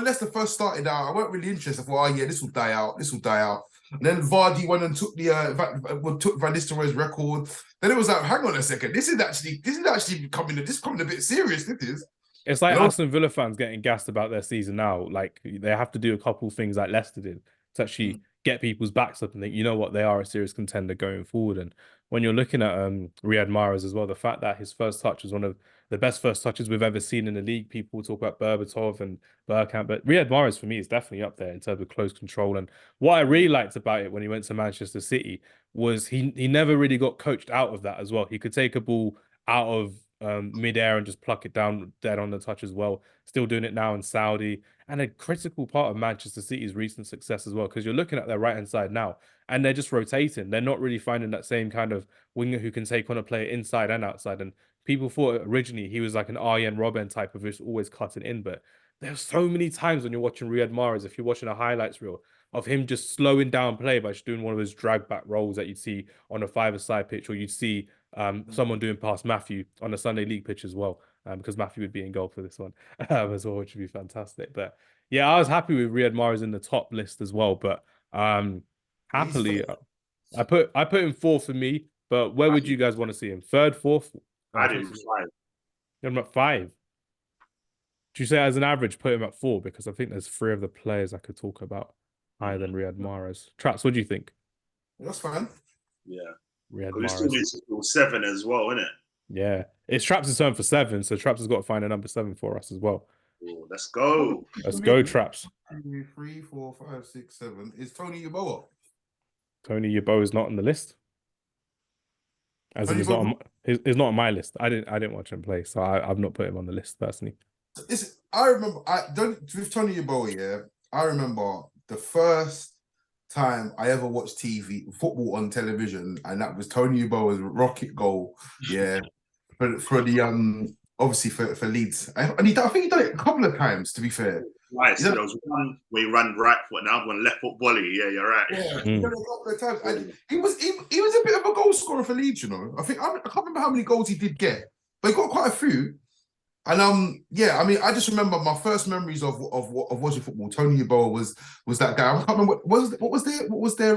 Leicester first started out, I weren't really interested. I thought, oh yeah, this will die out. And then Vardy went and took Van Nistelrooy's record. Then it was like, hang on a second, this is actually becoming a bit serious. This is. It's like Aston Villa fans getting gassed about their season now. Like, they have to do a couple things like Leicester did to actually get people's backs up and think, you know what, they are a serious contender going forward. And when you're looking at Riyad Mahrez as well, the fact that his first touch was one of the best first touches we've ever seen in the league. People talk about Berbatov and Bergkamp, but Riyad Mahrez for me is definitely up there in terms of close control. And what I really liked about it when he went to Manchester City was he never really got coached out of that as well. He could take a ball out of mid-air and just pluck it down dead on the touch as well. Still doing it now in Saudi, and a critical part of Manchester City's recent success as well, because you're looking at their right-hand side now, and they're just rotating. They're not really finding that same kind of winger who can take on a player inside and outside. And people thought originally he was like an Arjen Robben type of just always cutting in, but there's so many times when you're watching Riyad Mahrez, if you're watching a highlights reel, of him just slowing down play by just doing one of his drag back rolls that you'd see on a 5-a-side pitch, or you'd see someone doing past Matthew on a Sunday League pitch as well, because Matthew would be in goal for this one as well, which would be fantastic. But yeah, I was happy with Riyad Mahrez in the top list as well. But happily, I put him 4th for me. But where would you guys want to see him? 3rd, 4th? I did 5. I'm at 5. Do you say as an average put him at 4? Because I think there's 3 of the players I could talk about higher than Riyad Mahrez. Traps, what do you think? That's fine. Yeah. Riyad Mahrez. Still needs 7 as well, isn't it? Yeah. It's Traps' turn for 7, so Traps has got to find a number 7 for us as well. Ooh, let's go. Let's go, Traps. 2, 3, 4, 5, 6, 7. Is Tony Yeboah? Tony Yeboah is not on the list. As in, he's not on my list. I didn't watch him play, so I've not put him on the list personally. I remember with Tony Yeboah, yeah. I remember the first time I ever watched football on television, and that was Tony Yeboah's rocket goal, yeah, for the obviously for Leeds, and I think he done it a couple of times. To be fair, right. So there was one where he ran right foot, now one left foot volley. Yeah, you're right. Yeah, he done it a couple of times. And he was a bit of a goal scorer for Leeds, you know. I can't remember how many goals he did get, but he got quite a few. And yeah, I mean, I just remember my first memories of watching football. Tony Yeboah was that guy. I can't remember what was their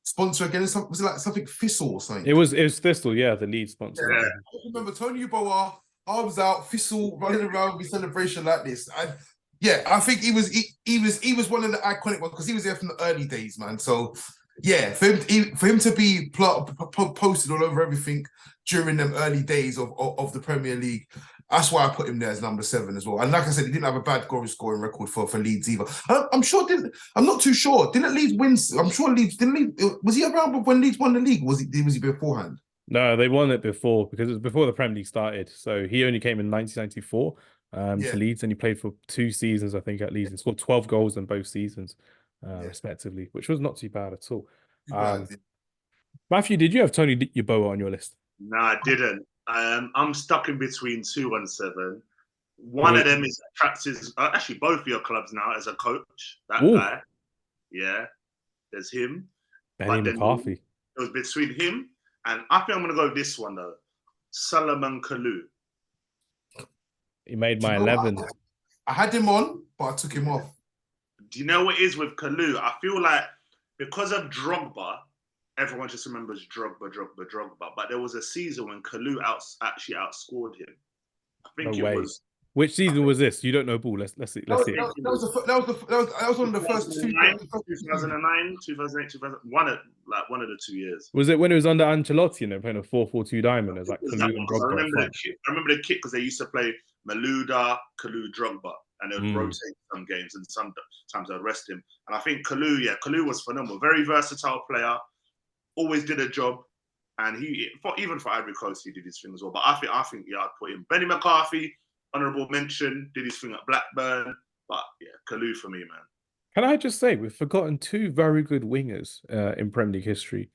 sponsor again. Was it like something Thistle or something? It was Thistle, yeah, the lead sponsor. Yeah. I remember Tony Yeboah, arms out, Thistle running around with celebration like this. Yeah, I think he was one of the iconic ones because he was there from the early days, man. So yeah, for him to be posted all over everything during them early days of the Premier League, That's why I put him there as number 7 as well. And like I said, he didn't have a bad goal scoring record for Leeds either. I'm not too sure. Didn't Leeds win? I'm sure Leeds was he around when Leeds won the league? Was he beforehand? No, they won it before because it was before the Premier League started. So he only came in 1994 to Leeds, and he played for 2 seasons, I think, at Leeds. He scored 12 goals in both seasons, respectively, which was not too bad at all. Matthew, did you have Tony Yeboah on your list? No, I didn't. I'm stuck in between 2 and 7. One of them is attracts actually both of your clubs now as a coach. That guy, yeah. There's him. Benny McCarthy. It was between him and I think I'm gonna go with this one though. Solomon Kalou. He made my 11. I had him on, but I took him off. Do you know what it is with Kalou? I feel like because of Drogba, everyone just remembers Drogba. But there was a season when Kalou actually outscored him. I think it was. Which season was this? You don't know ball. Let's see. That was one of the first 2009, 2008, 2000. One of the 2 years. Was it when it was under Ancelotti and they're playing a 4-4-2 diamond? As like Kalou and Drogba. I remember the kit because they used to play Malouda, Kalou, Drogba, and they would rotate some games, and sometimes they'd rest him. And I think Kalou was phenomenal, very versatile player, always did a job, and even for Ivory Coast he did his thing as well. But I think I'd put him. Benny McCarthy, honourable mention, did his thing at Blackburn, but yeah, Kalou for me, man. Can I just say we've forgotten 2 very good wingers in Premier League history.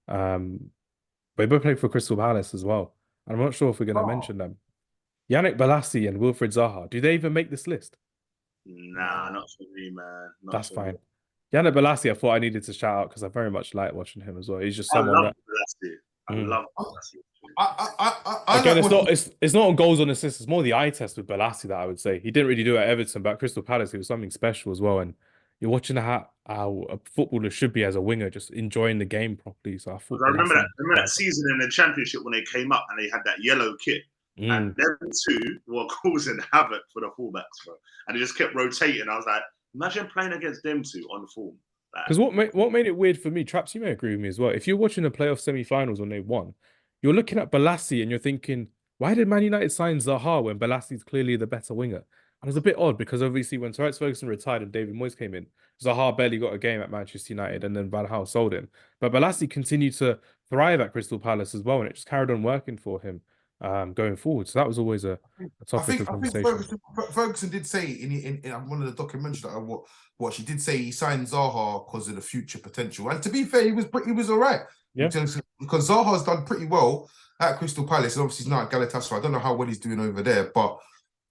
They both played for Crystal Palace as well. I'm not sure if we're going to mention them. Yannick Bolasie and Wilfried Zaha. Do they even make this list? Nah, not for me, man. That's fine. Yannick Bolasie, I thought I needed to shout out because I very much like watching him as well. He's just someone that I love Bolasie. Again, it's not on goals on assists. It's more the eye test with Bolasie that I would say. He didn't really do it at Everton, but at Crystal Palace, he was something special as well. And you're watching how a footballer should be as a winger, just enjoying the game properly. So I remember that season in the Championship when they came up and they had that yellow kit. And them 2 were causing havoc for the fullbacks, bro. And they just kept rotating. I was like, imagine playing against them 2 on form. Because what made it weird for me, Traps, you may agree with me as well. If you're watching the playoff semi-finals when they won, you're looking at Bolasie and you're thinking, why did Man United sign Zaha when Balasie's clearly the better winger? And it's a bit odd because obviously when Sir Alex Ferguson retired and David Moyes came in, Zaha barely got a game at Manchester United and then Van Gaal sold him. But Bolasie continued to thrive at Crystal Palace as well, and it just carried on working for him going forward. So that was always a topic of conversation. I think Ferguson did say in one of the documentaries that I watched, he did say he signed Zaha because of the future potential. And to be fair, he was all right. Yeah. Because Zaha's done pretty well at Crystal Palace, and obviously he's not at Galatasaray. I don't know how well he's doing over there, but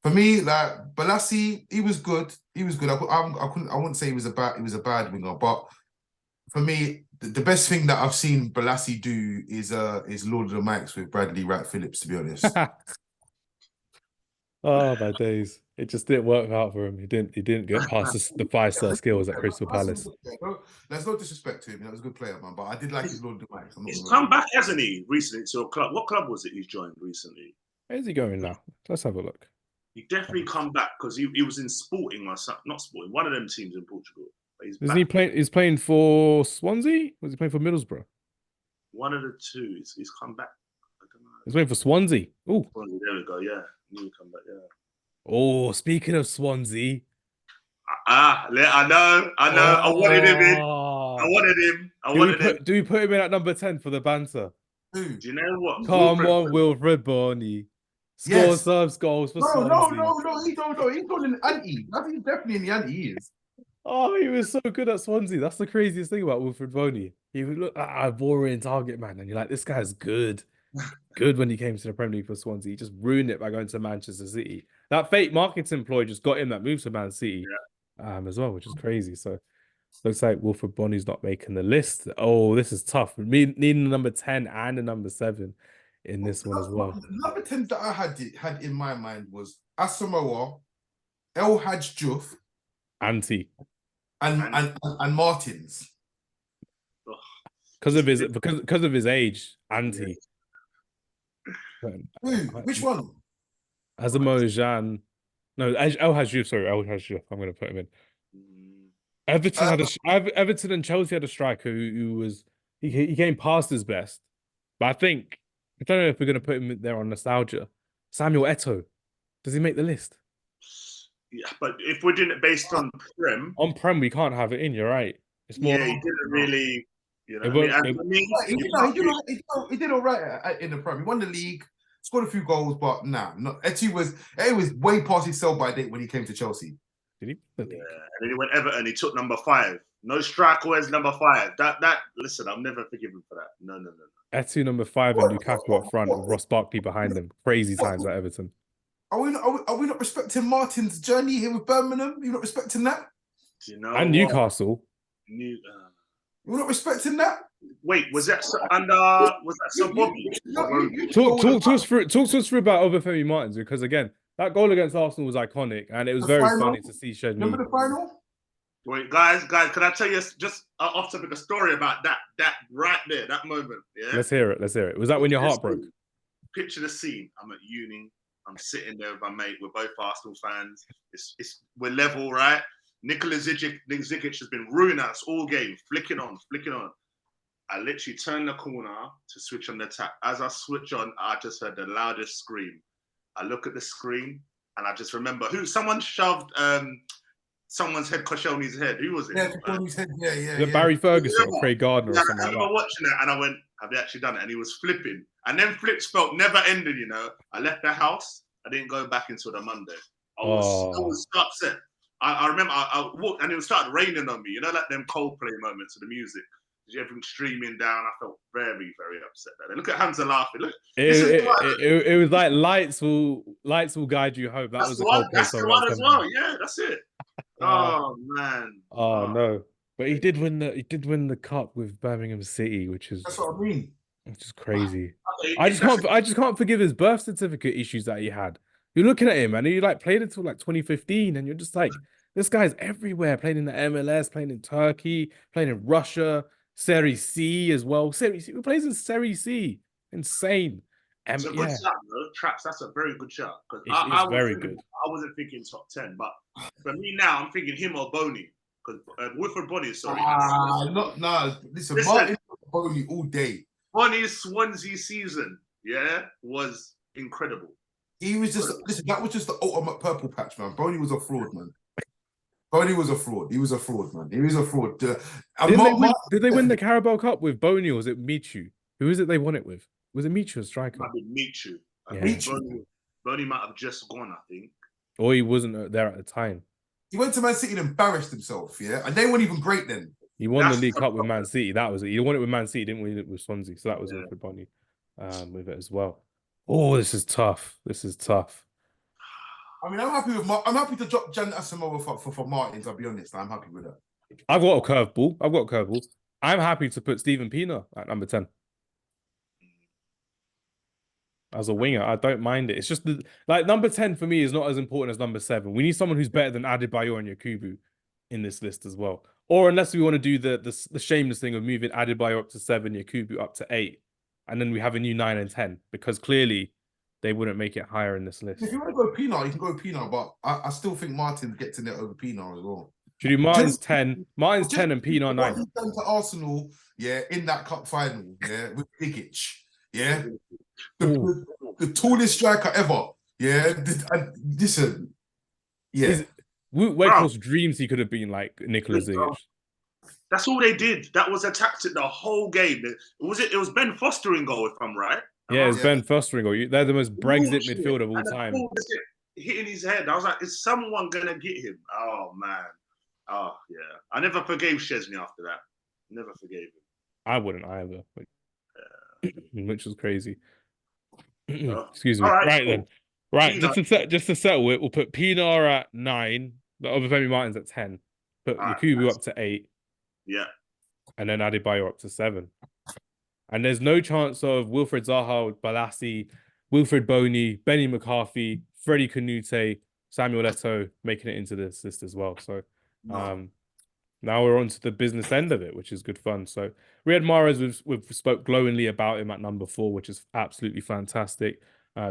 for me, like Bolasie, he was good. He was good. I wouldn't say he was a bad winger, but for me, the best thing that I've seen Bolasie do is Lord of the Mics with Bradley Rat Phillips, to be honest. Oh my days. It just didn't work out for him. He didn't get past the 5-star skills at Crystal Palace. There's no disrespect to him. He was a good player, man. But I did like his Lord of the Mics. He's come back, hasn't he, recently to a club? What club was it he's joined recently? Where's he going now? Let's have a look. He definitely come back because he was in Sporting or something, not Sporting, one of them teams in Portugal. He's playing for Swansea? Was he playing for Middlesbrough? One of the 2. He's come back. I don't know. He's playing for Swansea. Oh, there we go. Yeah, he come back. Yeah. Oh, speaking of Swansea. I know. I wanted him in. Do we put him in at number 10 for the banter? Do you know what? Come on, Wilfried Bony. Score some goals for Swansea. No. He's not in the ante. I think he's definitely in the ante. He is. Oh, he was so good at Swansea. That's the craziest thing about Wilfried Bony. He would look at a boring target man, and you're like, this guy's good. Good when he came to the Premier League for Swansea. He just ruined it by going to Manchester City. That fake marketing employee just got him that move to Man City as well, which is crazy. So looks like Wilfried Bony's not making the list. Oh, this is tough. Me needing a number 10 and a number 7 in this one as well. The number 10 that I had in my mind was Asamoah, El Hadj Diouf, Anti, and Martins. Because of his age, Anti. Which one? Asamoah Gyan. No, El Hadj Diouf. Sorry, El Hadj Diouf. I'm going to put him in. Everton and Chelsea had a striker who was he came past his best, but I don't know if we're going to put him there on nostalgia. Samuel Etoo. Does he make the list? Yeah, but if we're doing it based on Prem, we can't have it in. You're right. It's more. Yeah, he didn't really. You know, It won't, and for me, he did all right in the Prem. He won the league, scored a few goals, but Etoo was way past his sell-by date when he came to Chelsea. Did he? Yeah, and then he went Everton. He took number 5. No striker wears number 5. That listen, I'll never forgive him for that. No. Etoo number 5 and Lukaku up front with Ross Barkley behind him. Crazy times at Everton. Are we not respecting Martin's journey here with Birmingham? You're not respecting that? You know, and Newcastle. You're not respecting that? Wait, was that so Bobby? Talk to us through about Obafemi Martins, because again, that goal against Arsenal was iconic, and it was very funny to see Chesney. Remember the final? Wait, guys, can I tell you just off topic a story about that right there, that moment? Yeah. Let's hear it. Was that when your heart broke? Picture the scene. I'm at uni. I'm sitting there with my mate. We're both Arsenal fans. We're level, right? Nikola Zigic has been ruining us all game, flicking on. I literally turn the corner to switch on the tap. As I switch on, I just heard the loudest scream. I look at the screen and I just remember someone shoved someone's head, Koscielny's head. Who was it? Yeah, Koscielny's head. Yeah. Barry Ferguson or Craig Gardner or something I remember watching that and I went, have they actually done it? And he was flipping. And then flips felt never ended, you know. I left the house. I didn't go back until the Monday. I was so upset. I remember I walked and it started raining on me. You know, like them Coldplay moments of the music. Everything streaming down. I felt very, very upset. Look at Hamza laughing. Look, it was like lights will guide you home. That was the Coldplay song. That's the one as well. Yeah, that's it. Oh man. Oh no. But he did win the cup with Birmingham City, that's what I mean. Which is crazy. I just can't forgive his birth certificate issues that he had. You're looking at him and he played until 2015, and you're just like, this guy's everywhere, playing in the MLS, playing in Turkey, playing in Russia, Serie C as well. Serie C, he plays in Serie C. Insane. It's a good shot, bro. Traps, that's a very good shot. It's very good. I wasn't thinking top 10, but for me now, I'm thinking him or Boney. Because Wilfred Boney, sorry. Listen, Martin Boney all day. Boney's Swansea season, was incredible. He was just, that was just the ultimate purple patch, man. Boney was a fraud, man. Boney was a fraud. He was a fraud, man. He was a fraud. Did they win the Carabao Cup with Boney, or was it Michu? Who is it they won it with? Was it Michu, a striker? Might be Michu. Yeah. Boney might have just gone, I think. Or he wasn't there at the time. He went to Man City and embarrassed himself, and they weren't even great then. He won the League Cup with Man City. That was it. He won it with Man City, didn't win it with Swansea. So that was for Boney with it as well. Oh, this is tough. I mean, I'm happy to drop Jan Asamoah for Martins. I'll be honest. I'm happy with that. I've got a curveball. I'm happy to put Steven Pienaar at number 10. As a winger, I don't mind it. It's just number 10 for me is not as important as number 7. We need someone who's better than Adebayor and Yakubu in this list as well. Or unless we want to do the shameless thing of moving Adebayor up to 7, Yakubu up to 8, and then we have a new 9 and 10, because clearly they wouldn't make it higher in this list. If you want to go Pienaar, you can go Pienaar, but I still think Martin gets in there over Pienaar as well. Should we do Martin's 10 and Pienaar 9? He's done to Arsenal, in that cup final, with Bigic, the tallest striker ever, listen, Weghorst dreams he could have been like Nikola Zigic. That's all they did. That was a tactic the whole game. It was Ben Foster in goal, if I'm right. Yeah, it's Ben Foster in goal. They're the most Brexit midfield of all time. Hitting his head. I was like, is someone going to get him? Oh, man. Oh, yeah. I never forgave Chesney after that. Never forgave him. I wouldn't either. Which was crazy. Excuse me. Right then. Right, just to settle it, we'll put Pienaar at 9, the Obafemi Martins at 10, put Yakubu up to 8. Yeah. And then Adebayor up to 7. And there's no chance of Wilfred Zaha, Bolasie, Wilfred Boney, Benny McCarthy, Frederick Kanoute, Samuel Etoo making it into this list as well. So now we're on to the business end of it, which is good fun. So Riyad Mahrez, we've spoke glowingly about him at number 4, which is absolutely fantastic.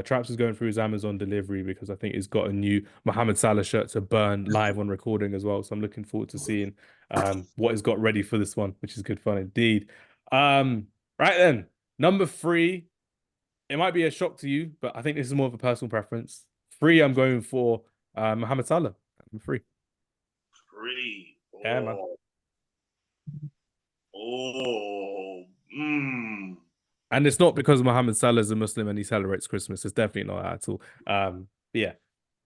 Traps is going through his Amazon delivery because I think he's got a new Mohammed Salah shirt to burn live on recording as well. So I'm looking forward to seeing what he's got ready for this one, which is good fun indeed. Right then, number 3. It might be a shock to you, but I think this is more of a personal preference. 3, I'm going for Mohammed Salah. I'm 3. 3. Yeah, man. And it's not because Mohammed Salah is a Muslim and he celebrates Christmas. It's definitely not that at all. But yeah,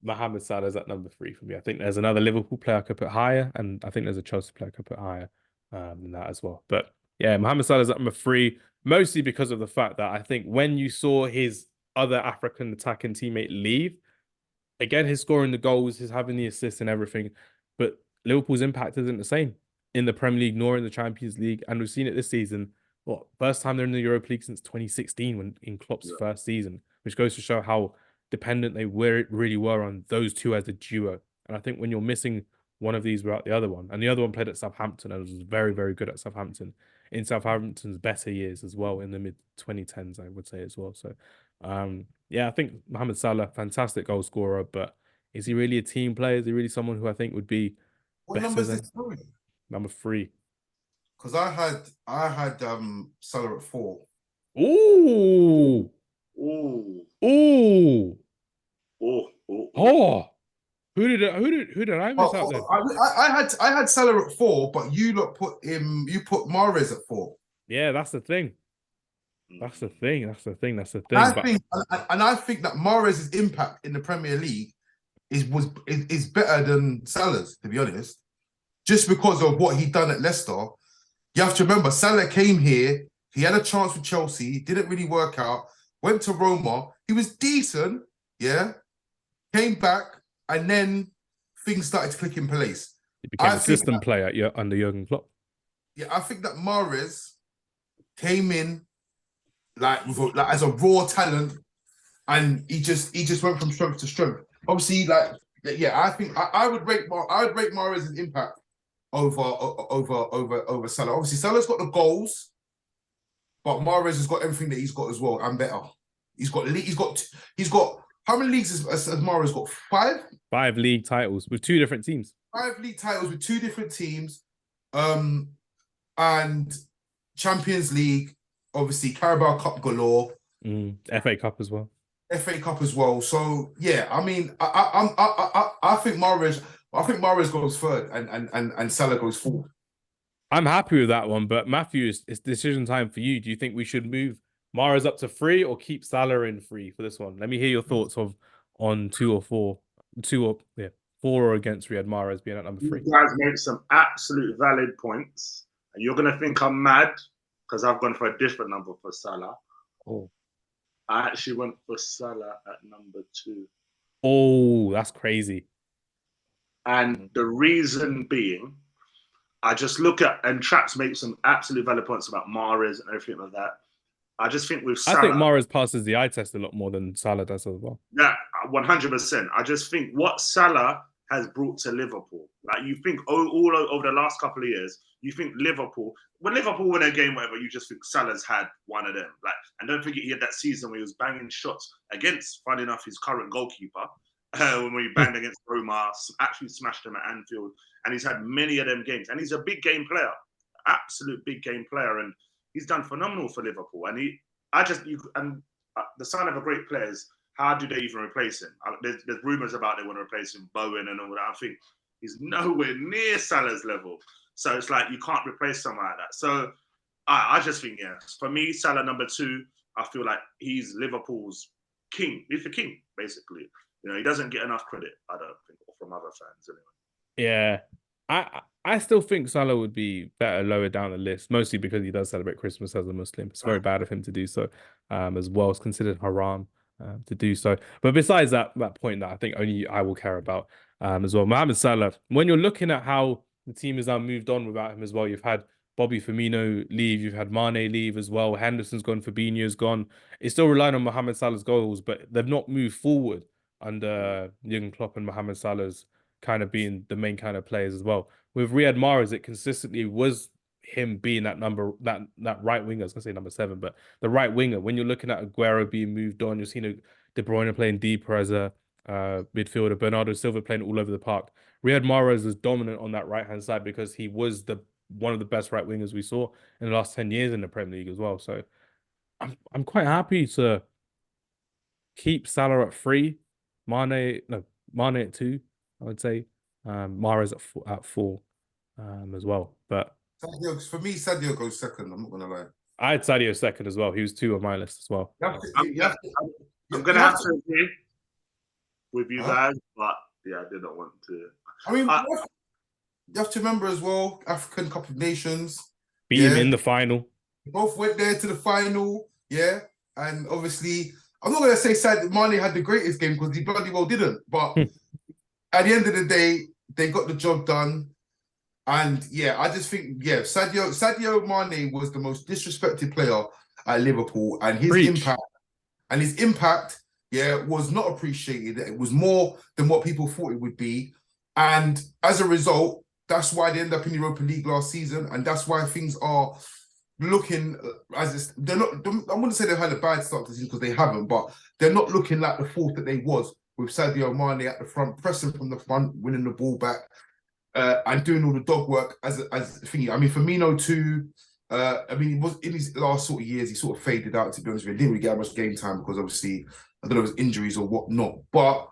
Mohammed Salah is at number 3 for me. I think there's another Liverpool player I could put higher, and I think there's a Chelsea player I could put higher than that as well. But yeah, Mohammed Salah is at number 3, mostly because of the fact that I think when you saw his other African attacking teammate leave, again, he's scoring the goals, he's having the assists and everything, but Liverpool's impact isn't the same in the Premier League nor in the Champions League. And we've seen it this season. What, first time they're in the Europa League since 2016 when in Klopp's first season, which goes to show how dependent they really were on those two as a duo. And I think when you're missing one of these without the other one, and the other one played at Southampton and was very, very good at Southampton in Southampton's better years as well, in the mid 2010s, I would say as well. So, yeah, I think Mohamed Salah, fantastic goal scorer, but is he really a team player? Is he really someone who I think would be what number is this? Number 3? Because I had Salah at 4. Ooh. Ooh. Ooh. Oh. Who did I miss out then? I had Salah at 4, but you put Mahrez at 4. Yeah, that's the thing. That's the thing. I think that Mahrez's impact in the Premier League is better than Salah's, to be honest. Just because of what he'd done at Leicester. You have to remember, Salah came here, he had a chance with Chelsea, didn't really work out, went to Roma, he was decent, yeah, came back, and then things started to click in place. He became a system player under Jurgen Klopp. Yeah, I think that Mahrez came in like as a raw talent, and he just went from strength to strength. Obviously, I think I would rate Mahrez's impact over Salah. Obviously, Salah's got the goals, but Mahrez has got everything that he's got as well and better. He's got how many leagues has Mahrez got? 5? 5 league titles with 2 different teams. 5 league titles with 2 different teams, and Champions League, obviously Carabao Cup galore, FA Cup as well. So yeah, I mean, I think Mahrez goes 3rd and Salah goes 4th. I'm happy with that one, but Matthew, it's decision time for you. Do you think we should move Mahrez up to 3 or keep Salah in 3 for this one? Let me hear your thoughts on 2 or 4. 4 or against Riyad Mahrez being at number 3. You guys make some absolute valid points, and you're gonna think I'm mad because I've gone for a different number for Salah. Oh, I actually went for Salah at number 2. Oh, that's crazy. And the reason being, I just look at, and Traps make some absolute valid points about Mahrez and everything like that. I just think with Salah, I think Mahrez passes the eye test a lot more than Salah does as well. Yeah, 100%. I just think what Salah has brought to Liverpool, like you think all over the last couple of years, you think Liverpool, when Liverpool win a game, whatever, you just think Salah's had one of them. Like, and don't forget he had that season where he was banging shots against, funny enough, his current goalkeeper. When we banged against Roma, actually smashed him at Anfield, and he's had many of them games. And he's a big game player, absolute big game player, and he's done phenomenal for Liverpool. And the sign of a great player is, how do they even replace him? There's rumours about they want to replace him, Bowen and all that. I think he's nowhere near Salah's level. So it's like you can't replace someone like that. So I just think, yeah, for me, Salah number 2, I feel like he's Liverpool's king. He's the king, basically. You know, he doesn't get enough credit, I don't think, from other fans anyway. Yeah. I still think Salah would be better lower down the list, mostly because he does celebrate Christmas as a Muslim. It's very bad of him to do so, as well. It's considered haram to do so. But besides that point that I think only I will care about as well, Mohamed Salah, when you're looking at how the team has now moved on without him as well, you've had Bobby Firmino leave, you've had Mane leave as well, Henderson's gone, Fabinho's gone. It's still relying on Mohamed Salah's goals, but they've not moved forward under Jurgen Klopp and Mohamed Salah's kind of being the main kind of players as well. With Riyad Mahrez, it consistently was him being that right winger. I was going to say number 7, but the right winger. When you're looking at Aguero being moved on, you're seeing De Bruyne playing deeper as a midfielder, Bernardo Silva playing all over the park. Riyad Mahrez is dominant on that right-hand side because he was one of the best right wingers we saw in the last 10 years in the Premier League as well. So I'm quite happy to keep Salah at 3, Mane at 2, I would say. Mahrez at 4 as well. But Sadio, for me, Sadio goes second. I'm not gonna lie. I had Sadio second as well. He was 2 on my list as well. I'm gonna have to agree with you guys, but yeah, I didn't want to. I mean, you have to remember as well, African Cup of Nations. Beat him in the final. Both went there to the final, yeah. And obviously, I'm not going to say Sadio Mane had the greatest game because he bloody well didn't. But at the end of the day, they got the job done. And yeah, I just think, yeah, Sadio Mane was the most disrespected player at Liverpool. And his impact, yeah, was not appreciated. It was more than what people thought it would be. And as a result, that's why they ended up in the Europa League last season. And that's why things are looking they're not. I wouldn't say they've had a bad start to the season because they haven't, but they're not looking like the force that they was with Sadio Mane at the front, pressing from the front, winning the ball back, and doing all the dog work as thingy. I mean, Firmino too. I mean, it was in his last sort of years, he sort of faded out. To be honest with you, he didn't really get much game time because obviously I don't know if it was injuries or whatnot. But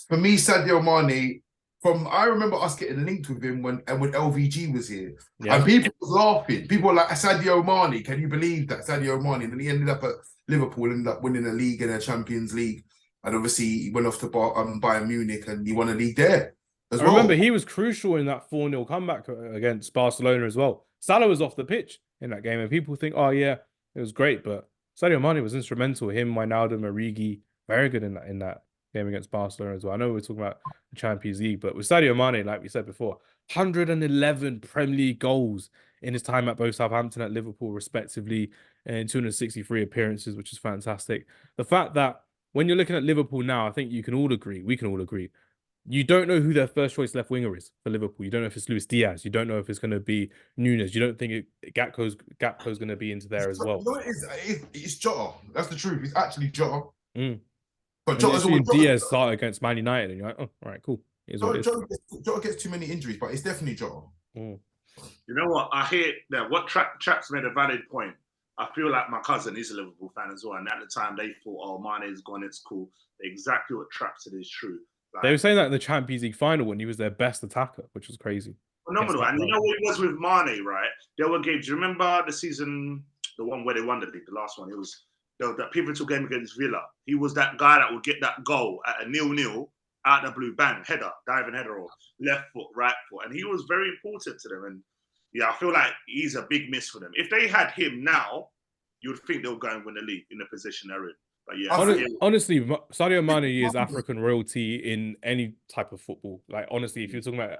for me, Sadio Mane. I remember us getting linked with him when LVG was here. Yeah. And people were laughing. People were like, Sadio Mane, can you believe that? Sadio Mane. And then he ended up at Liverpool, ended up winning a league and a Champions League. And obviously he went off to Bayern Munich and he won a league there as well. I remember he was crucial in that 4-0 comeback against Barcelona as well. Salah was off the pitch in that game and people think, oh yeah, it was great. But Sadio Mane was instrumental. Him, Wijnaldum, Origi, very good in that game against Barcelona as well. I know we're talking about the Champions League, but with Sadio Mane, like we said before, 111 Premier League goals in his time at both Southampton and Liverpool, respectively, and 263 appearances, which is fantastic. The fact that when you're looking at Liverpool now, I think we can all agree, you don't know who their first choice left winger is for Liverpool. You don't know if it's Luis Diaz. You don't know if it's going to be Nunes. You don't think Gakpo's going to be into there as well. No, it's Jota. That's the truth. It's actually Jota. But Diaz started against Man United, and you're like, oh, all right, cool. Jota gets too many injuries, but it's definitely Jota. You know what? I hear that what Traps made a valid point. I feel like my cousin is a Liverpool fan as well, and at the time they thought, oh, Mane's gone, it's cool. Exactly what Traps said is true. They were saying that in the Champions League final when he was their best attacker, which was crazy. Phenomenal. And you know what it was with Mane, right? There were games. Do you remember the season, the one where they won the league, the last one? It was that pivotal game against Villa. He was that guy that would get that goal at a 0-0 out the blue, bang, header, diving header, or left foot, right foot. And he was very important to them. And yeah, I feel like he's a big miss for them. If they had him now, you would think they'll go and win the league in the position they're in. But yeah, honestly, Sadio Mane is African royalty in any type of football. Like, honestly, if you're talking about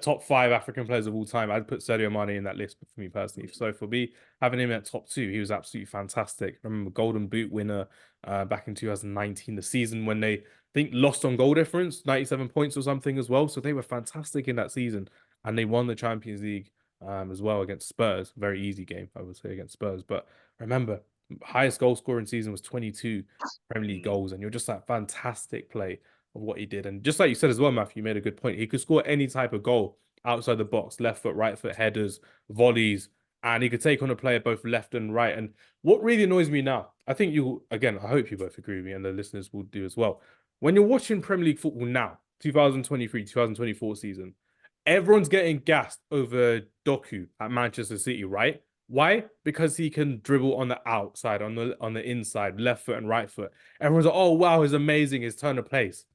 top 5 African players of all time, I'd put Sadio Mane in that list for me personally. So for me, having him at top 2, he was absolutely fantastic. I remember Golden Boot winner back in 2019, the season when they lost on goal difference, 97 points or something as well. So they were fantastic in that season, and they won the Champions League as well against Spurs. Very easy game, I would say, against Spurs. But remember, highest goal scoring season was 22 Premier League goals, and you're just like fantastic play of what he did. And just like you said as well, Matthew, you made a good point. He could score any type of goal outside the box, left foot, right foot, headers, volleys, and he could take on a player both left and right. And what really annoys me now, I think I hope you both agree with me, and the listeners will do as well. When you're watching Premier League football now, 2023, 2024 season, everyone's getting gassed over Doku at Manchester City, right? Why? Because he can dribble on the outside, on the inside, left foot and right foot. Everyone's like, oh, wow, he's amazing, his turn of place.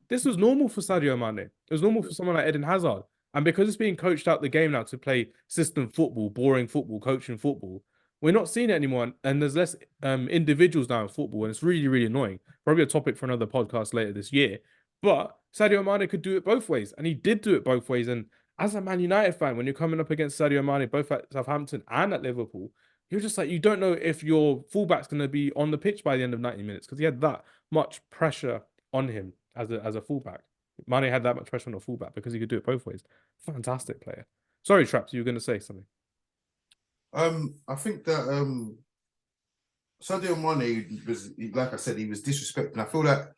This was normal for Sadio Mane. It was normal for someone like Eden Hazard. And because it's being coached out the game now to play system football, boring football, coaching football, we're not seeing it anymore. And there's less individuals now in football. And it's really, really annoying. Probably a topic for another podcast later this year. But Sadio Mane could do it both ways. And he did do it both ways. And as a Man United fan, when you're coming up against Sadio Mane, both at Southampton and at Liverpool, you're just like, you don't know if your fullback's going to be on the pitch by the end of 90 minutes because he had that much pressure on him as a fullback. Mane had that much pressure on a fullback because he could do it both ways. Fantastic player. Sorry, Traps, you were going to say something. I think that Sadio Mane was, like I said, he was disrespected. I feel that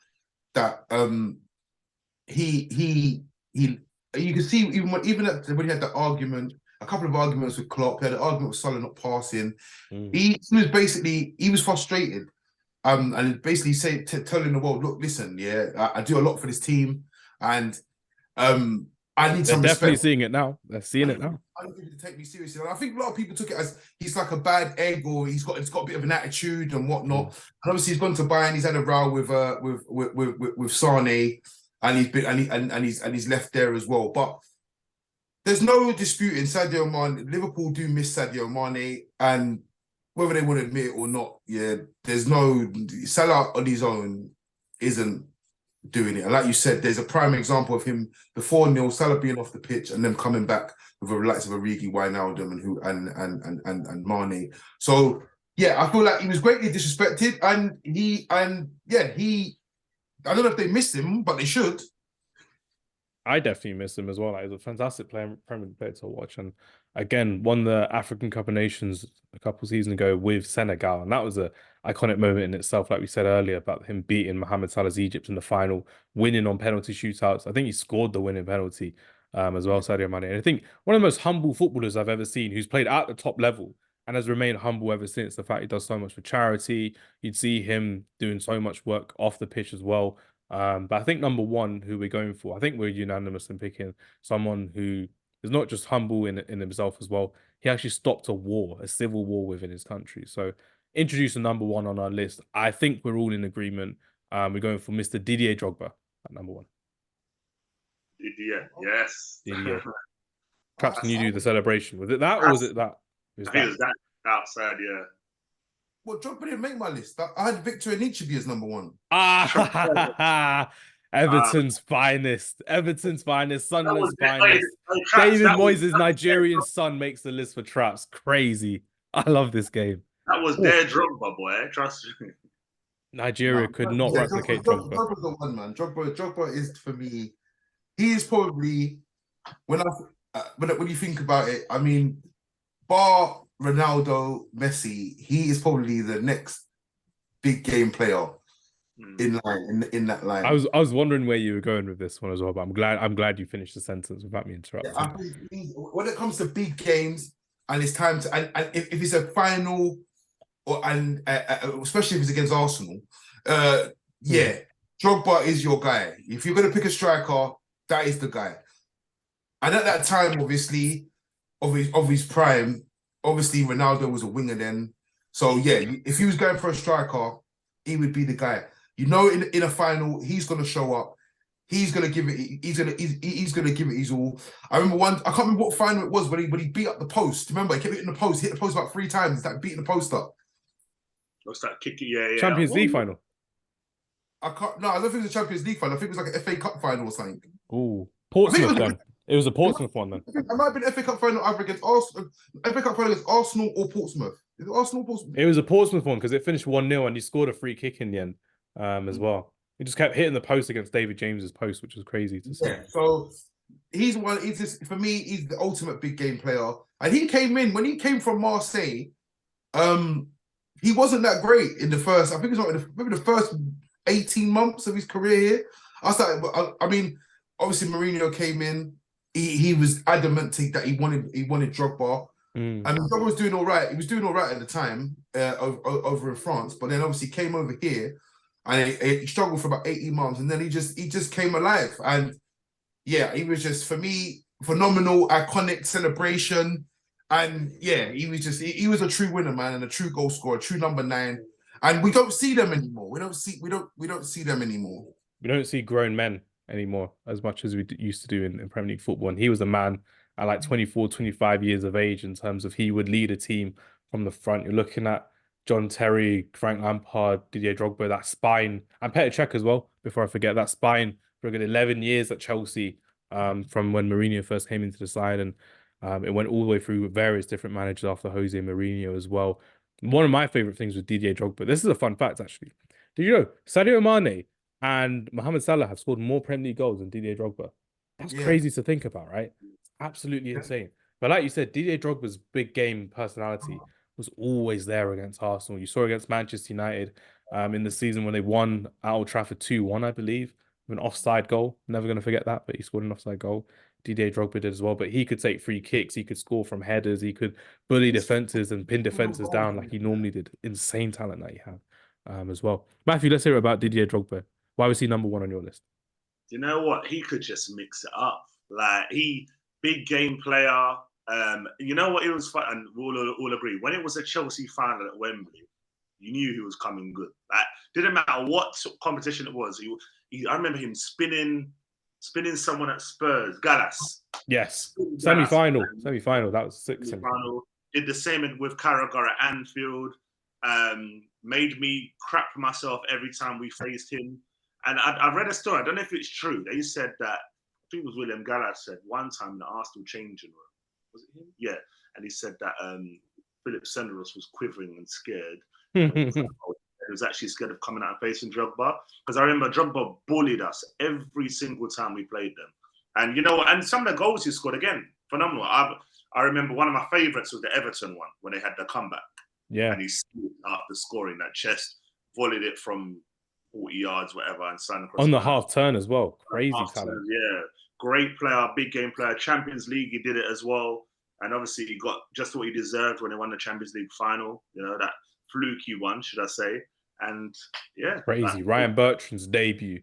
you can see even when he had the argument, a couple of arguments with Klopp, he had an argument with Salah not passing. He was frustrated. and basically telling the world, look, listen, yeah, I do a lot for this team, and I need They're some definitely respect. seeing it now. They're seeing it now. I need people to take me seriously, and I think a lot of people took it as he's like a bad egg, or he's got a bit of an attitude and whatnot. And obviously, he's gone to Bayern. He's had a row with Sane, and he's left there as well. But there's no disputing Sadio Mane. Liverpool do miss Sadio Mane, and whether they want to admit it or not, yeah, there's no Salah on his own isn't doing it. And like you said, there's a prime example of him before Neil Salah being off the pitch and then coming back with the likes of Origi, Wijnaldum, and Mane. So yeah, I feel like he was greatly disrespected, and I don't know if they missed him, but they should. I definitely miss him as well. Like, he's a fantastic Premier League player to watch, and again, won the African Cup of Nations a couple of seasons ago with Senegal, and that was a iconic moment in itself. Like we said earlier about him beating Mohammed Salah's Egypt in the final, winning on penalty shootouts. I think he scored the winning penalty as well, Sadio Mane. And I think one of the most humble footballers I've ever seen, who's played at the top level and has remained humble ever since. The fact he does so much for charity, you'd see him doing so much work off the pitch as well. But I think number one, who we're going for, I think we're unanimous in picking someone who is not just humble in himself as well. He actually stopped a war, a civil war within his country. So introducing number one on our list, I think we're all in agreement. We're going for Mr. Didier Drogba at number one. Didier, yes. Didier. Perhaps can you do the celebration? Was it that or was it that? I think it was that outside, yeah. Well, Drogba didn't make my list. I had Victor Anichebe as number one. Everton's finest. Everton's finest. Sunderland's finest. David Moyes' Nigerian son makes the list for Traps. Crazy. I love this game. That was their Drogba, boy. Trust me. Nigeria could not replicate Drogba. Drogba's the one, man. Drogba is, for me, he is probably, when you think about it, I mean, bar Ronaldo, Messi, he is probably the next big game player in that line. I was wondering where you were going with this one as well, but I'm glad you finished the sentence without me interrupting. Yeah, I think when it comes to big games and it's time to, and if it's a final, especially if it's against Arsenal, Drogba is your guy. If you're going to pick a striker, that is the guy. And at that time, obviously, of his prime, obviously Ronaldo was a winger then. So yeah, if he was going for a striker, he would be the guy. You know, in a final, he's going to show up. He's going to give it. He's going to give it his all. I remember I can't remember what final it was when he beat up the post. Remember, he kept hitting the post. Hit the post about 3 times. That beating the post up. What's that kicking? Yeah. Champions League final. I don't think it was a Champions League final. I think it was like an FA Cup final or something. Ooh, Portsmouth one. It was a Portsmouth one then. It might have been FA Cup final either against Arsenal, FA Cup final against Arsenal or Portsmouth. Is it Arsenal or Portsmouth? It was a Portsmouth one because it finished 1-0 and he scored a free kick in the end as well. He just kept hitting the post against David James's post, which was crazy to see. Yeah, so he's one. He's just, for me, he's the ultimate big game player. And he came in when he came from Marseille. He wasn't that great in the first. I think it was maybe the first 18 months of his career here. I mean, obviously Mourinho came in. He was adamant that he wanted Drogba. I mean, Drogba was doing all right. He was doing all right at the time over in France, but then obviously came over here and he struggled for about 18 months, and then he just came alive. And yeah, he was just, for me, phenomenal, iconic celebration. And yeah, he was a true winner, man, and a true goal scorer, a true number 9. And we don't see them anymore. We don't see them anymore. We don't see grown men anymore as much as we used to do in Premier League football. And he was a man at like 24, 25 years of age in terms of he would lead a team from the front. You're looking at John Terry, Frank Lampard, Didier Drogba, that spine, and Petr Cech as well, before I forget, that spine for a good 11 years at Chelsea from when Mourinho first came into the side. And it went all the way through various different managers after Jose Mourinho as well. One of my favorite things with Didier Drogba, this is a fun fact actually. Did you know Sadio Mane and Mohamed Salah have scored more Premier League goals than Didier Drogba? That's crazy to think about, right? It's absolutely insane. But like you said, Didier Drogba's big game personality was always there against Arsenal. You saw against Manchester United in the season when they won at Old Trafford 2-1, I believe, with an offside goal. Never going to forget that, but he scored an offside goal. Didier Drogba did as well, but he could take free kicks, he could score from headers, he could bully defenses and pin defenses down like he normally did. Insane talent that he had. as well. Matthew, let's hear about Didier Drogba. Why was he number 1 on your list? You know what? He could just mix it up. Like, big game player. You know what? It was fun, and we'll all agree. When it was a Chelsea final at Wembley, you knew he was coming good. Like, didn't matter what competition it was. I remember him spinning someone at Spurs, Gallas. Yes, semi-final. That was 6. Semi-final. Did the same with Carragher at Anfield. Made me crap myself every time we faced him. And I read a story. I don't know if it's true. They said that, I think it was William Gallas said one time in the Arsenal changing room. Was it him? Yeah. And he said that Philip Senderos was quivering and scared. He was actually scared of coming out and facing Drogba. Because I remember Drogba bullied us every single time we played them. And you know what? And some of the goals he scored, again, phenomenal. I remember one of my favourites was the Everton one when they had the comeback. Yeah. And he after scoring that chest, volleyed it from 40 yards, whatever, and signed across. On the half turn as well. Crazy talent. Yeah. Great player, big game player. Champions League, he did it as well. And obviously he got just what he deserved when he won the Champions League final. You know, that fluky one, should I say. And yeah. Crazy. Ryan Bertrand's debut.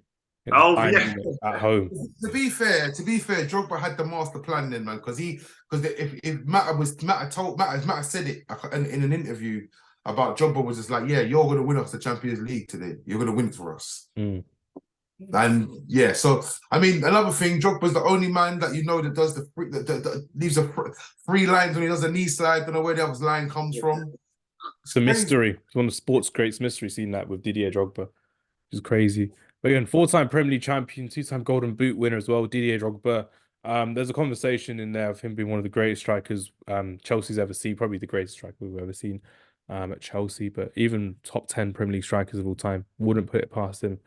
Oh, yeah. At home. To be fair, Drogba had the master plan then, man. Because if Matter said it in an interview about Drogba was just like, yeah, you're going to win us the Champions League today. You're going to win it for us. And yeah, so I mean, another thing, Drogba's the only man that you know that does leaves free lines when he does a knee slide. Don't know where the other line comes from. It's a mystery. It's one of the sports greats mystery, seeing that with Didier Drogba, which is crazy. But again, 4-time Premier League champion, 2-time Golden Boot winner as well, Didier Drogba. There's a conversation in there of him being one of the greatest strikers Chelsea's ever seen, probably the greatest striker we've ever seen at Chelsea. But even top 10 Premier League strikers of all time, wouldn't put it past him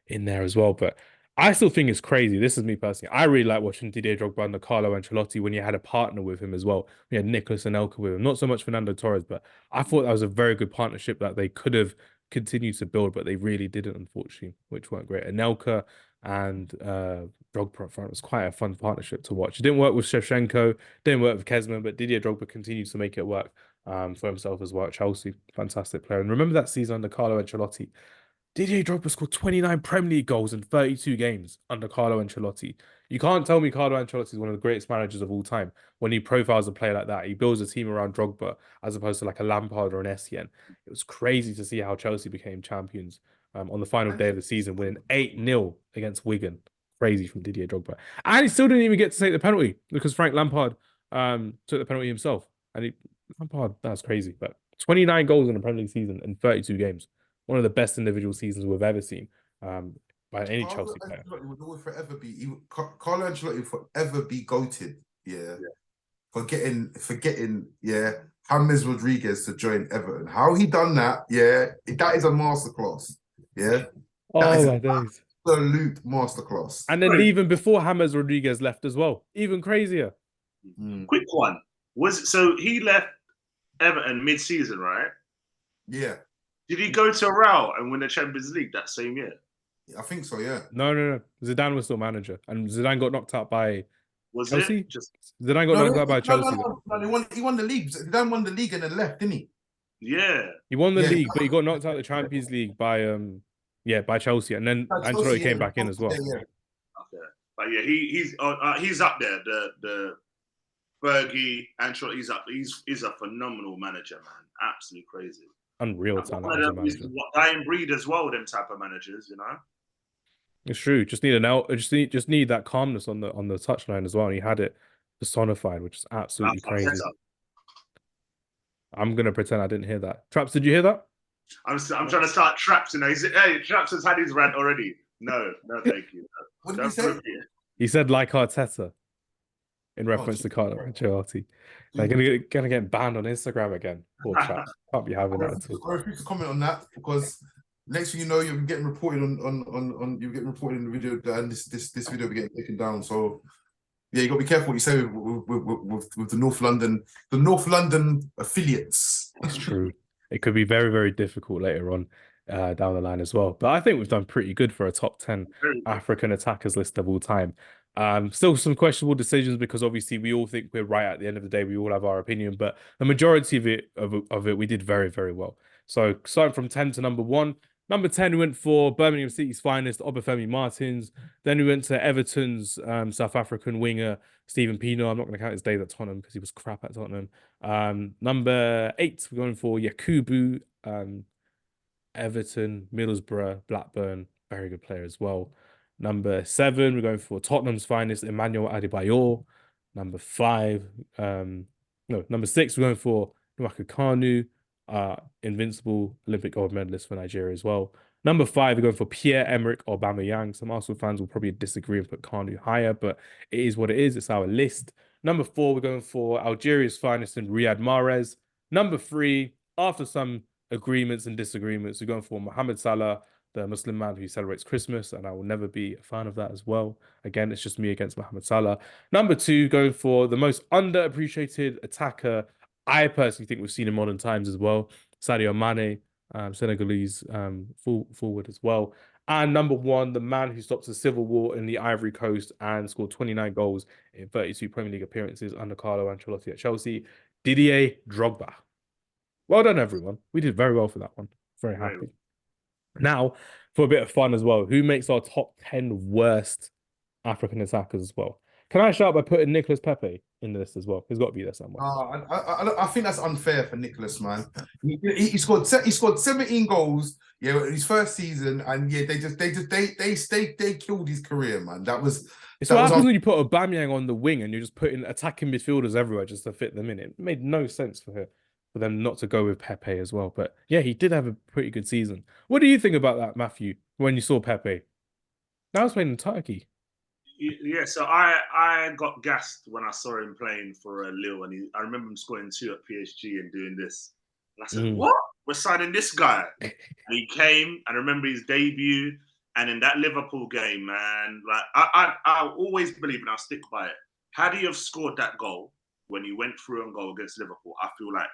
in there as well. But I still think it's crazy. This is me personally. I really like watching Didier Drogba under Carlo Ancelotti when you had a partner with him as well. We had Nicolas Anelka with him. Not so much Fernando Torres, but I thought that was a very good partnership that they could have continued to build, but they really didn't, unfortunately, which weren't great. Anelka and Drogba up front was quite a fun partnership to watch. It didn't work with Shevchenko, didn't work with Kezman, but Didier Drogba continued to make it work for himself as well at Chelsea. Fantastic player. And remember that season under Carlo Ancelotti, Didier Drogba scored 29 Premier League goals in 32 games under Carlo Ancelotti. You can't tell me Carlo Ancelotti is one of the greatest managers of all time when he profiles a player like that. He builds a team around Drogba as opposed to like a Lampard or an Essien. It was crazy to see how Chelsea became champions on the final day of the season, winning 8-0 against Wigan. Crazy from Didier Drogba. And he still didn't even get to take the penalty because Frank Lampard took the penalty himself. And Lampard, that's crazy. But 29 goals in a Premier League season in 32 games. One of the best individual seasons we've ever seen by any Chelsea player. Would always forever be Carlo Ancelotti would forever be goated. Yeah. Forgetting Hamz Rodriguez to join Everton. How he done that? Yeah, that is a masterclass. Yeah. Oh my days. Absolute masterclass. And then even before Hamz Rodriguez left as well. Even crazier. Quick one. So he left Everton mid-season, right? Yeah. Did he go to Real and win the Champions League that same year? I think so, yeah. No. Zidane was still manager. And Zidane got knocked out by Chelsea? Zidane got knocked out by Chelsea. No, he won the league. Zidane won the league and then left, didn't he? Yeah. He won the league, but he got knocked out of the Champions League by Chelsea. And then Ancelotti came back in as well. Yeah. Okay. But yeah, he's up there. The Fergie, Ancelotti, he's a phenomenal manager, man. Absolutely crazy. Unreal talent. Dying breed as well, them type of managers, you know. It's true. Just need that calmness on the touchline as well. And he had it personified, which is absolutely crazy. I'm gonna pretend I didn't hear that. Traps, did you hear that? I'm trying to start Traps, you know. Hey, Traps has had his rant already. No, thank you. What did he say? He said like Arteta in reference to Carlo Ancelotti. They're gonna get banned on Instagram again. Poor chap. Can't be having that at all. I refuse to comment on that because next thing you know, you're getting reported on you're getting reported in the video, and this video will be getting taken down. So yeah, you got to be careful what you say with the North London affiliates. It's true. It could be very, very difficult later on down the line as well. But I think we've done pretty good for a top 10 African attackers list of all time. Still some questionable decisions because obviously we all think we're right at the end of the day. We all have our opinion, but the majority of it we did very, very well. So starting from 10 to number 1, Number 10, we went for Birmingham City's finest, Obafemi Martins. Then we went to Everton's South African winger, Stephen Pienaar. I'm not going to count his days at Tottenham because he was crap at Tottenham. Number 8, we're going for Yakubu, Everton, Middlesbrough, Blackburn. Very good player as well. Number 7, we're going for Tottenham's finest, Emmanuel Adebayor. Number 5, number 6, we're going for Nwankwo Kanu, Invincible, Olympic gold medalist for Nigeria as well. Number 5, we're going for Pierre-Emerick Aubameyang. Some Arsenal fans will probably disagree and put Kanu higher, but it is what it is. It's our list. Number 4, we're going for Algeria's finest in Riyad Mahrez. Number 3, after some agreements and disagreements, we're going for Mohammed Salah, the Muslim man who celebrates Christmas, and I will never be a fan of that as well. Again, it's just me against Mohammed Salah. Number 2, going for the most underappreciated attacker I personally think we've seen in modern times as well, Sadio Mane, Senegalese forward as well. And number 1, the man who stopped the civil war in the Ivory Coast and scored 29 goals in 32 Premier League appearances under Carlo Ancelotti at Chelsea, Didier Drogba. Well done, everyone. We did very well for that one. Very happy. Now, for a bit of fun as well, who makes our top 10 worst African attackers as well? Can I start by putting Nicolas Pepe in the list as well? He's got to be there somewhere. I think that's unfair for Nicolas, man. He scored 17 goals, in his first season, and they killed his career, man. It's what happens when you put Aubameyang on the wing and you're just putting attacking midfielders everywhere just to fit them in. It made no sense for them not to go with Pepe as well. But yeah, he did have a pretty good season. What do you think about that, Matthew, when you saw Pepe? Now he's playing in Turkey. Yeah, so I got gassed when I saw him playing for Lille, and I remember him scoring 2 at PSG and doing this. And I said, what? We're signing this guy. And he came, and I remember his debut, and in that Liverpool game, man, like I always believe, and I'll stick by it, had he have scored that goal when he went through and goal against Liverpool, I feel like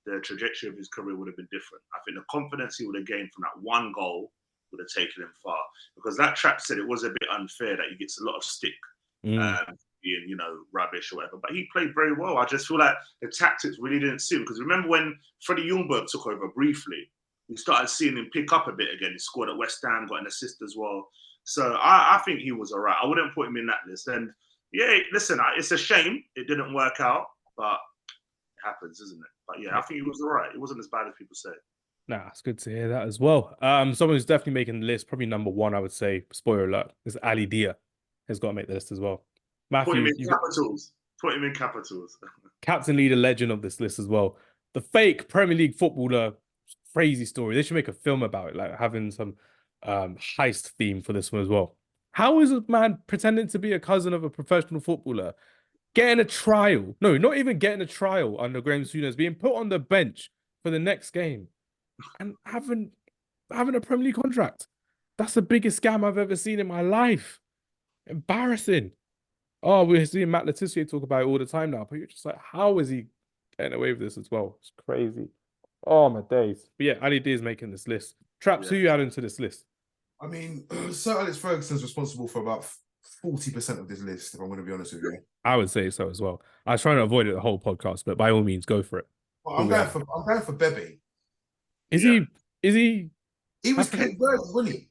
the trajectory of his career would have been different. I think the confidence he would have gained from that one goal would have taken him far, because that chap said it was a bit unfair that he gets a lot of stick, being rubbish or whatever. But he played very well. I just feel like the tactics really didn't suit him, because remember when Freddie Ljungberg took over briefly, we started seeing him pick up a bit again. He scored at West Ham, got an assist as well. So I think he was all right. I wouldn't put him in that list. And yeah, listen, it's a shame it didn't work out, but it happens, isn't it? But yeah, I think he was all right. It wasn't as bad as people say. Nah, it's good to hear that as well. Someone who's definitely making the list, probably number 1, I would say, spoiler alert, is Ali Dia. Has got to make the list as well. Matthew, put him in capitals. Put him in capitals. Captain, leader, legend of this list as well. The fake Premier League footballer, crazy story. They should make a film about it, like having some heist theme for this one as well. How is a man pretending to be a cousin of a professional footballer, getting a trial? No, not even getting a trial under Graham Souness, being put on the bench for the next game, and having a Premier League contract. That's the biggest scam I've ever seen in my life. Embarrassing. Oh, we're seeing Matt Letizia talk about it all the time now, but you're just like, how is he getting away with this as well? It's crazy. Oh, my days. But yeah, Ali D is making this list. Traps, who you add into this list? I mean, Sir Alex Ferguson's responsible for about 40% of this list, if I'm going to be honest with you. I would say so as well. I was trying to avoid it the whole podcast, but by all means, go for it. Well, I'm going for Bebe. Is he? He was Cape Verde, wasn't he?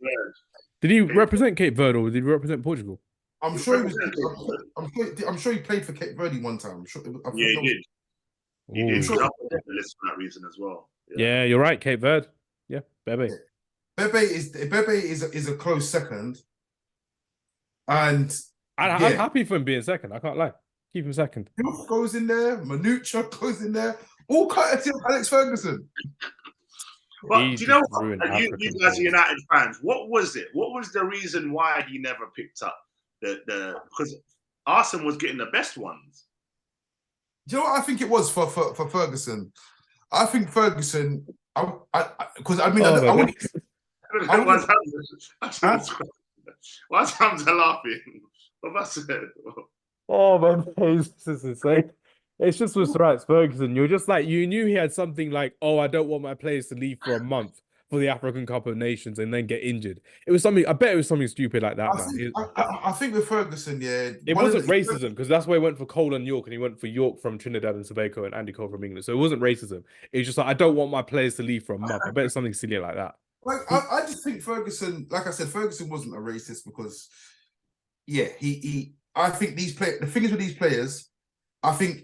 Did he represent Cape Verde or did he represent Portugal? I'm sure he played for Cape Verde one time. He did. He did. Sure. The list for that reason as well. Yeah, you're right. Cape Verde. Yeah, Bebe. Bebe is a close second, and I'm happy for him being second. I can't lie. Keep him second. Goes in there. Manucha goes in there. All courtesy of Alex Ferguson. But do you know what? You guys are United fans. What was it? What was the reason why he never picked up because Arsenal was getting the best ones? Do you know what I think it was for Ferguson? I think Ferguson, because I wouldn't. Why's Hamza laughing? What have I said? Oh man, this is insane. It's just with Sir Alex Ferguson. You're just like, you knew he had something like, oh, I don't want my players to leave for a month for the African Cup of Nations and then get injured. It was something, I bet it was something stupid like that, I think with Ferguson, yeah. It wasn't racism, because that's why he went for Cole and York, and he went for York from Trinidad and Tobago and Andy Cole from England. So it wasn't racism. It was just like, I don't want my players to leave for a month. I bet it's something silly like that. Like I just think Ferguson, like I said, Ferguson wasn't a racist because, yeah, I think these players. The thing is with these players, I think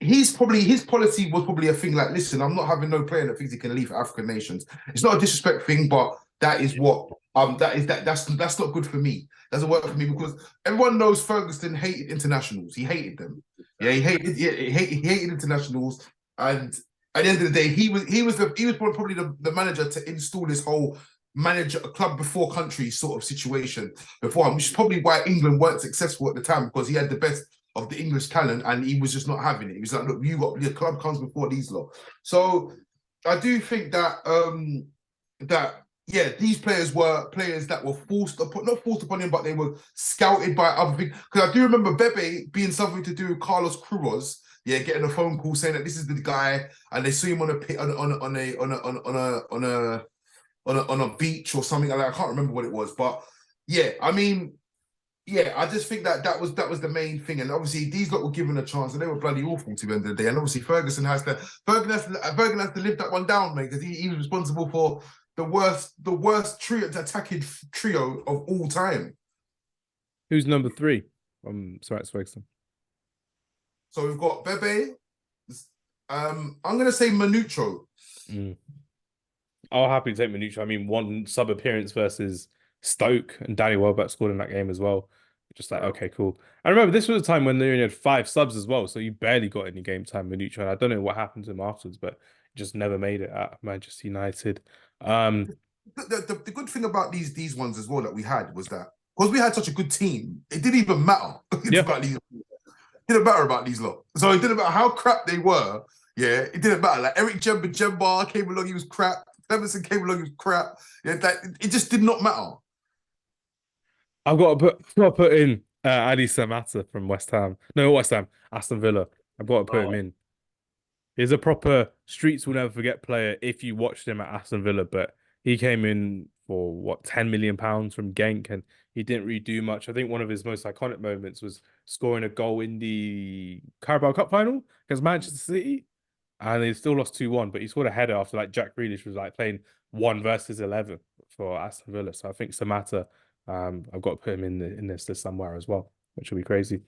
his policy was probably a thing like, listen, I'm not having no player that thinks he can leave for African nations. It's not a disrespect thing, but that is what that's not good for me. Doesn't work for me because everyone knows Ferguson hated internationals. He hated them. Yeah, he hated internationals. And at the end of the day, he was probably the manager to install this whole manager a club before country sort of situation before him, which is probably why England weren't successful at the time, because he had the best of the English talent and he was just not having it. He was like, look, your club comes before these lot. So I do think that these players were players that were not forced upon him, but they were scouted by other people. Because I do remember Bebe being something to do with Carlos Queiroz, getting a phone call saying that this is the guy, and they see him on a beach or something like that. I can't remember what it was, but I just think that was the main thing. And obviously these lot were given a chance and they were bloody awful to the end of the day. And obviously Ferguson has to live that one down, mate, because he was responsible for the worst attacking trio of all time. Who's number 3 from Sir Alex Ferguson? So we've got Bebe. I'm gonna say Manucho. I'll happily take Manucho. I mean, one sub appearance versus Stoke, and Danny Welbeck scored in that game as well. Just like, okay, cool. I remember this was a time when they only had 5 subs as well, so you barely got any game time, Manucho. And I don't know what happened to him afterwards, but just never made it at Manchester United. The good thing about these ones as well that we had was that because we had such a good team, it didn't even matter. It didn't matter about these lot. So it didn't matter how crap they were. Yeah, it didn't matter. Like Eric Jemba came along, he was crap. Emerson came along, he was crap. Yeah, it just did not matter. I've got to put in Adi Samata from West Ham. No, West Ham, Aston Villa. I've got to put him in. He's a proper streets will never forget player if you watched him at Aston Villa, but he came in for what, £10 million from Genk, and he didn't really do much. I think one of his most iconic moments was scoring a goal in the Carabao Cup final against Manchester City, and they still lost 2-1, but he scored a header after like Jack Grealish was like playing 1 versus 11 for Aston Villa. So I think Samata, I've got to put him in this list somewhere as well, which will be crazy.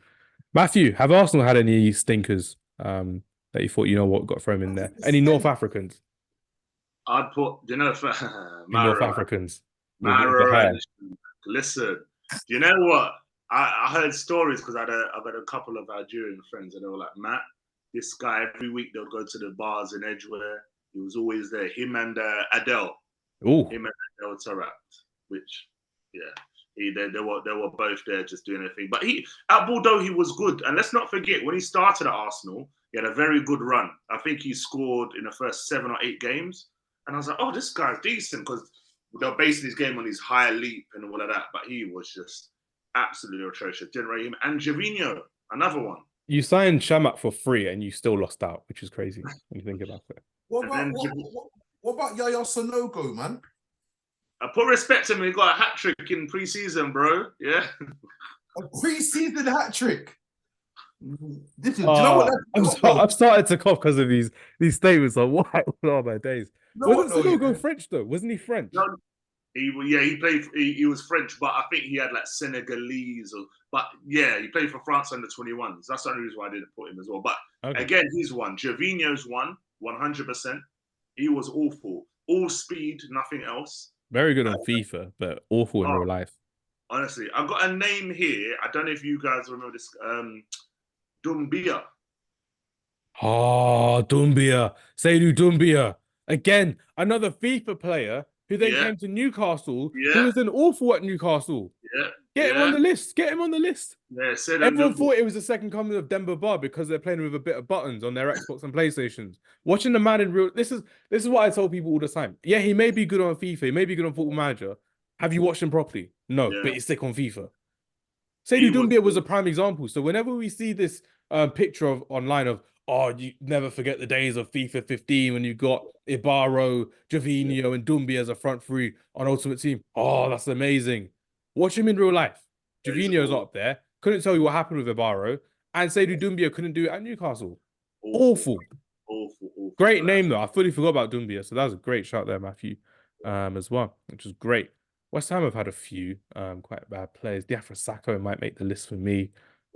Matthew, have Arsenal had any stinkers that you thought, you know what, got thrown in there? Any North Africans? I'd put, North Africans. Listen, you know what? I heard stories because I've got a couple of Algerian friends and they were like, Matt, this guy, every week they'll go to the bars in Edgware. He was always there. Him and Adele. Ooh. Him and Adele Taarabt, which, they were both there just doing their thing. But at Bordeaux, he was good. And let's not forget, when he started at Arsenal, he had a very good run. I think he scored in the first 7 or 8 games. And I was like, oh, this guy's decent, because they're basing his game on his high leap and all of that. But he was just absolutely atrocious. Didn't rate him. And Gervinho, another one. You signed Shamak for free and you still lost out, which is crazy when you think about it. What about Yaya Sanogo, man? I put respect to him. He got a hat trick in pre-season, bro. Yeah. A pre-season hat trick. Do you know what I've started to cough because of these statements. Like, what are my days? Wasn't Sanogo French though? Wasn't he French? No, he played. He was French, but I think he had like Senegalese. He played for France under 21s. That's the only reason why I didn't put him as well. But again, he's one. Gervinho's one, 100%. He was awful. All speed, nothing else. Very good on FIFA, but awful in real life. Honestly, I've got a name here. I don't know if you guys remember this. Doumbia. Oh, Doumbia. Seydou Doumbia. Again, another FIFA player who then came to Newcastle, who was an awful at Newcastle. Get him on the list. Get him on the list. Everyone thought it was the second coming of Demba Ba because they're playing with a bit of buttons on their Xbox and PlayStations. Watching the man in real... This is what I tell people all the time. Yeah, he may be good on FIFA. He may be good on Football Manager. Have you watched him properly? No, but he's sick on FIFA. Seydou Doumbia was a prime example. So whenever we see this picture online of, you never forget the days of FIFA 15 when you got Ibarro, Gervinho, and Doumbia as a front three on Ultimate Team. Oh, that's amazing. Watch him in real life. Gervinho's up there. Couldn't tell you what happened with Ibarro. And Seydou Doumbia couldn't do it at Newcastle. Awful. Great name, though. I fully forgot about Doumbia, so that was a great shout there, Matthew. as well, which is great. West Ham have had a few quite bad players. Diafra Sakho might make the list for me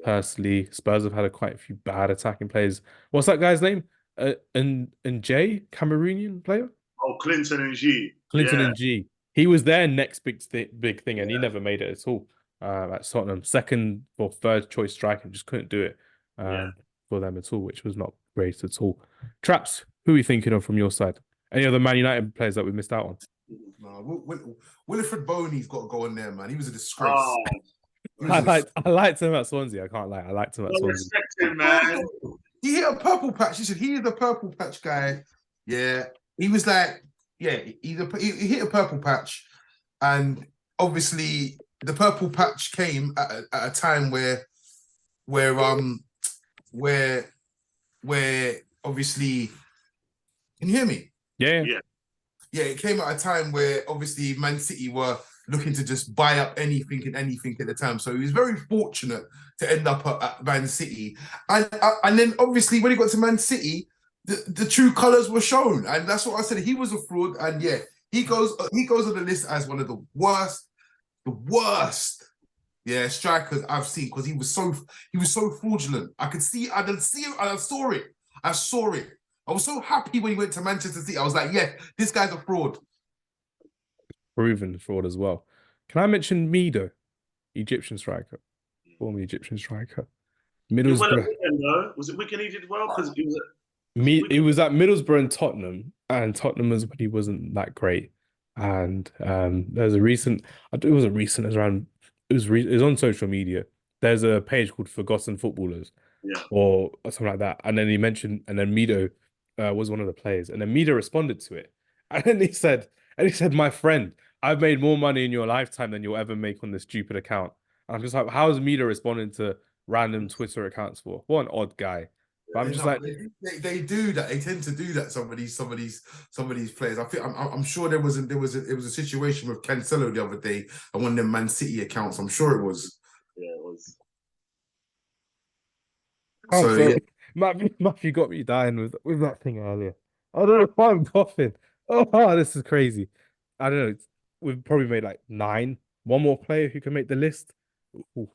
personally. Spurs have had quite a few bad attacking players. What's that guy's name? And Jay, Cameroonian player? Oh, Clinton and G. Clinton Yeah. and G. He was their next big thing, and he never made it at all. At Tottenham, second or third choice striker, just couldn't do it for them at all, which was not great at all. Traps, who are you thinking of from your side? Any other Man United players that we missed out on? No, Wilfred Boney's got to go in there, man. He was a disgrace. Oh, I liked him at Swansea. I can't lie. I liked him at I Swansea. respect him, man. He hit a purple patch. He said he is the purple patch guy. Yeah, he was like, yeah, he hit a purple patch, and obviously the purple patch came at a time where obviously, can you hear me? Yeah. Yeah, it came at a time where obviously Man City were looking to just buy up anything and anything at the time. So he was very fortunate to end up at Man City. And then obviously when he got to Man City, the true colours were shown. And that's what I said. He was a fraud. And yeah, he goes on the list as one of the worst, strikers I've seen, because he was so fraudulent. I could see, I saw it. I was so happy when he went to Manchester City. I was like, yeah, this guy's a fraud. Proven fraud as well. Can I mention Mido, Egyptian striker, former Egyptian striker? Middlesbrough. Was it Wigan he did well? Because he was at Middlesbrough and Tottenham was when he wasn't that great. And there's a recent, it wasn't recent, it was on social media. There's a page called Forgotten Footballers, or something like that. And then he mentioned, and then Mido was one of the players, and then Mido responded to it, and then he said, my friend, I've made more money in your lifetime than you'll ever make on this stupid account. And I'm just like, how is Mido responding to random Twitter accounts for? What an odd guy. But I'm just like, they do that. They tend to do that. Some of these players. I'm sure it was a situation with Cancelo the other day on one of them Man City accounts. I'm sure it was. Yeah, it was. So yeah. Matthew got me dying with that thing earlier. I don't know why I'm coughing. Oh, this is crazy. I don't know. We've probably made like 9. One more player who can make the list. Ooh.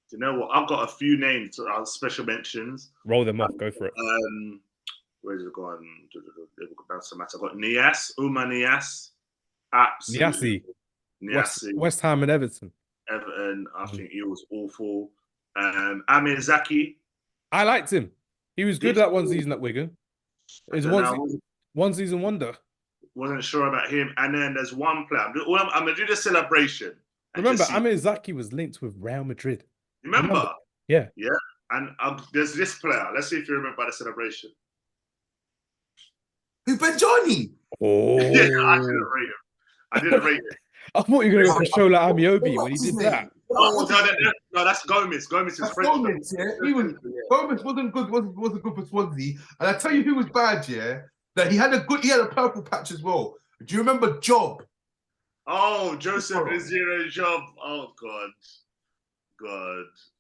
Do you know what? I've got a few names, special mentions. Roll them off. Go for it. Where's it gone? I've got Uma Niasse. Absolutely. Niasse. West Ham and Everton. I think he was awful. Amir Zaki. I liked him. He was good that one season at Wigan. It was one season wonder. Wasn't sure about him. And then there's one player. I'm going to do the celebration. Remember, Amir Zaki was linked with Real Madrid. Remember? Yeah. Yeah. And there's this player. Let's see if you remember the celebration. Who, Benjani? Oh. Yeah, I didn't rate him. I thought you were going to show like Amiobi when he did that. No, that's Gomez. Gomez is French. Gomez, yeah. Gomez wasn't good for Swansea. And I tell you who was bad, yeah. That he had a purple patch as well. Do you remember Job? Oh, Joseph Zero Job. Oh God.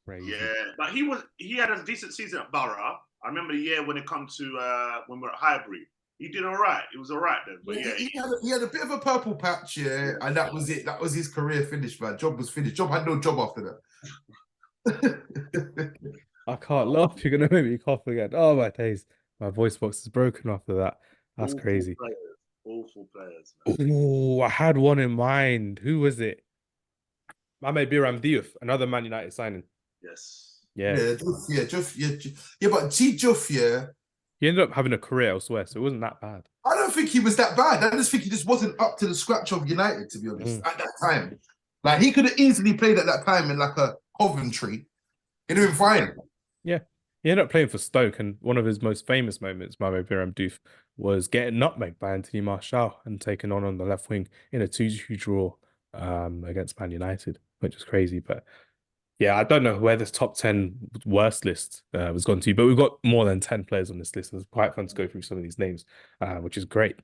Crazy. Yeah, but he had a decent season at Borough. I remember the year when it come to when we were at Highbury. He did all right. It was all right then. But yeah, he had a bit of a purple patch, and that was it. That was his career finished, man. Job was finished. Job had no job after that. I can't laugh. You're gonna make me cough again. Oh my days. My voice box is broken after that. That's crazy. Awful players. Oh, I had one in mind. Who was it? Mohamed Biram Diouf, another Man United signing. Yes. Yeah. But see, Juff, he ended up having a career elsewhere, so it wasn't that bad. I don't think he was that bad. I just think he just wasn't up to the scratch of United, to be honest, at that time. Like, he could have easily played at that time in like a Coventry. He'd have been fine. Yeah. He ended up playing for Stoke, and one of his most famous moments, Mohamed Biram Diouf, was getting nutmegged by Anthony Martial and taken on the left wing in a 2-2 draw against Man United, which is crazy. But yeah, I don't know where this top 10 worst list was gone to, but we've got more than 10 players on this list. It's quite fun to go through some of these names, which is great.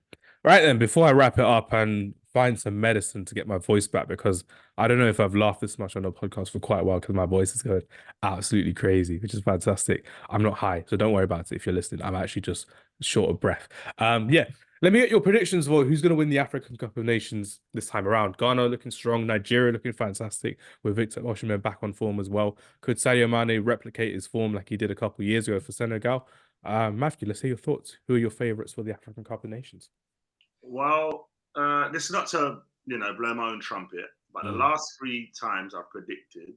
Right then, before I wrap it up and find some medicine to get my voice back, because I don't know if I've laughed this much on a podcast for quite a while because my voice is going absolutely crazy, which is fantastic. I'm not high, so don't worry about it if you're listening. I'm actually just short of breath. Yeah, Let me get your predictions for who's going to win the African Cup of Nations this time around. Ghana looking strong, Nigeria looking fantastic with Victor Osimhen back on form as well. Could Sadio Mane replicate his form like he did a couple of years ago for Senegal? Matthew, let's hear your thoughts. Who are your favourites for the African Cup of Nations? Well, this is not to blow my own trumpet, but the last 3 times I've predicted,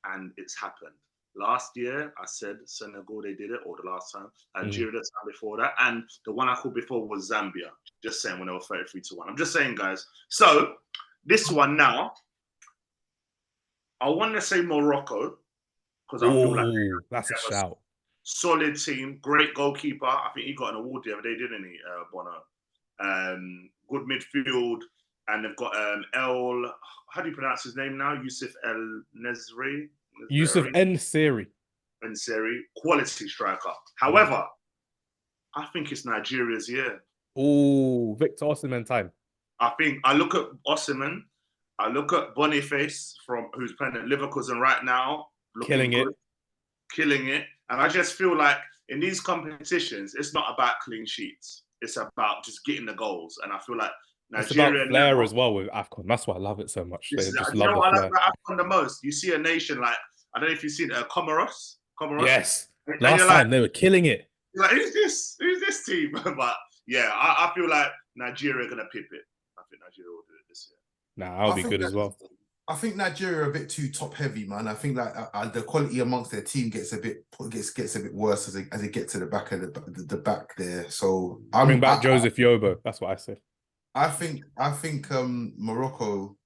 and it's happened. Last year, I said Senegal, they did it, or the last time. Nigeria, the time before that. And the one I called before was Zambia. Just saying when they were 33-1. I'm just saying, guys. So, this one now, I want to say Morocco, because I feel like that's a shout. Solid team, great goalkeeper. I think he got an award the other day, didn't he, Bono? Good midfield. And they've got how do you pronounce his name now? Yusuf El Nesri. Yusuf Nseri. Nseri, quality striker. However, I think it's Nigeria's year. Oh, Victor Osimhen time. I look at Osimhen, I look at Boniface who's playing at Leverkusen right now, killing it. And I just feel like in these competitions, it's not about clean sheets. It's about just getting the goals. And I feel like Nigeria, it's about flair as well with AFCON. That's why I love it so much. They just love the I flair. like about AFCON the most. You see a nation like, I don't know if you've seen Comoros. Yes. Last time they were killing it. Like, who's this team? But yeah, I feel like Nigeria are going to pip it. I think Nigeria will do it this year. I'll be good as well. I think Nigeria are a bit too top heavy, man. I think that the quality amongst their team gets a bit worse as it gets to the back of the back there. So bring back Joseph Yeboah. That's what I say. I think Morocco.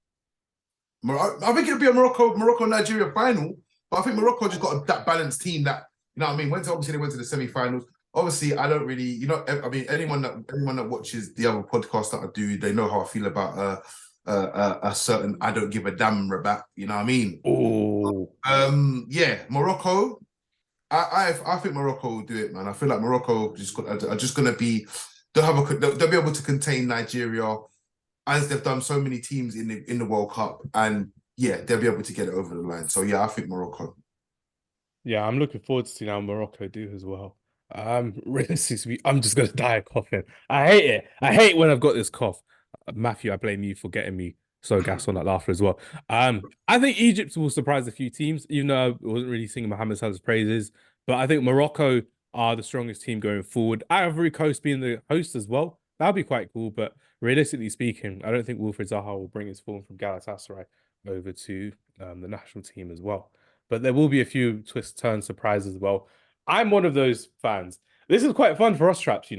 I think it'll be a Morocco Nigeria final. But I think Morocco just got that balanced team that, you know what I mean. Obviously they went to the semi-finals. Obviously, I don't really, I mean, anyone that watches the other podcast that I do, they know how I feel about a certain I don't give a damn Rabat. You know what I mean? Oh, yeah, Morocco. I think Morocco will do it, man. I feel like Morocco are just gonna be. They'll be able to contain Nigeria, as they've done so many teams in the World Cup, and yeah, they'll be able to get it over the line. So yeah, I think Morocco. Yeah, I'm looking forward to seeing how Morocco do as well. Realistically, I'm just gonna die coughing. I hate it. I hate when I've got this cough. Matthew, I blame you for getting me so gassed on that laughter as well. I think Egypt will surprise a few teams, even though I wasn't really singing Mohammed Salah's praises. But I think Morocco are the strongest team going forward. Ivory Coast being the host as well, that'll be quite cool. But realistically speaking, I don't think Wilfried Zaha will bring his form from Galatasaray over to the national team as well. But there will be a few twist turn surprises as well. I'm one of those fans. This is quite fun for us, Traps,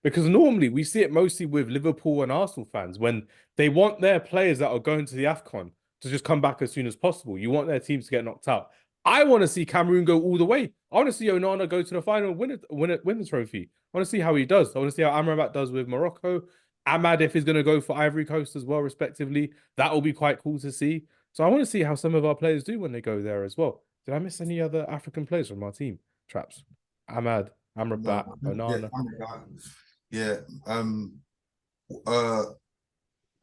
because normally we see it mostly with Liverpool and Arsenal fans when they want their players that are going to the AFCON to just come back as soon as possible. You want their teams to get knocked out. I want to see Cameroon go all the way. I want to see Onana go to the final, win the trophy. I want to see how he does. I want to see how Amrabat does with Morocco. Ahmad, if he's going to go for Ivory Coast as well, respectively. That will be quite cool to see. So I want to see how some of our players do when they go there as well. Did I miss any other African players from our team? Traps. Ahmad, Amrabat, Onana. Yeah.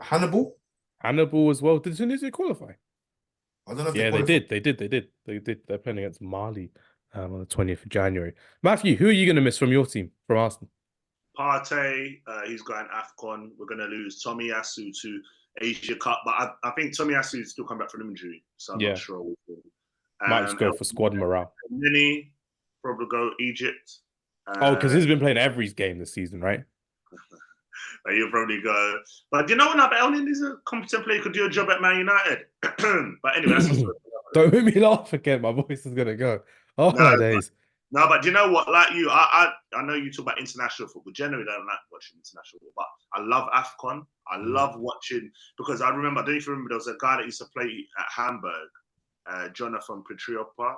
Hannibal as well. Did Tunisia qualify? I don't know if they did. They're playing against Mali on the 20th of January. Matthew, who are you going to miss from your team, from Arsenal? Partey, he's got an AFCON. We're going to lose Tomiyasu to Asia Cup, but I think Tomiyasu is still coming back from injury, so I'm not sure. Might just go for squad morale. Mini, probably go Egypt. Because he's been playing every game this season, right? He'll probably go. But do you know what? Elneny is a competent player who could do a job at Man United. But anyway, that's don't make me laugh again. My voice is gonna go. My days. But do you know what? Like you, I know you talk about international football. Generally, I don't like watching international football, but I love AFCON. I love watching because I remember. I don't know if you remember. There was a guy that used to play at Hamburg, Jonathan Petriopa.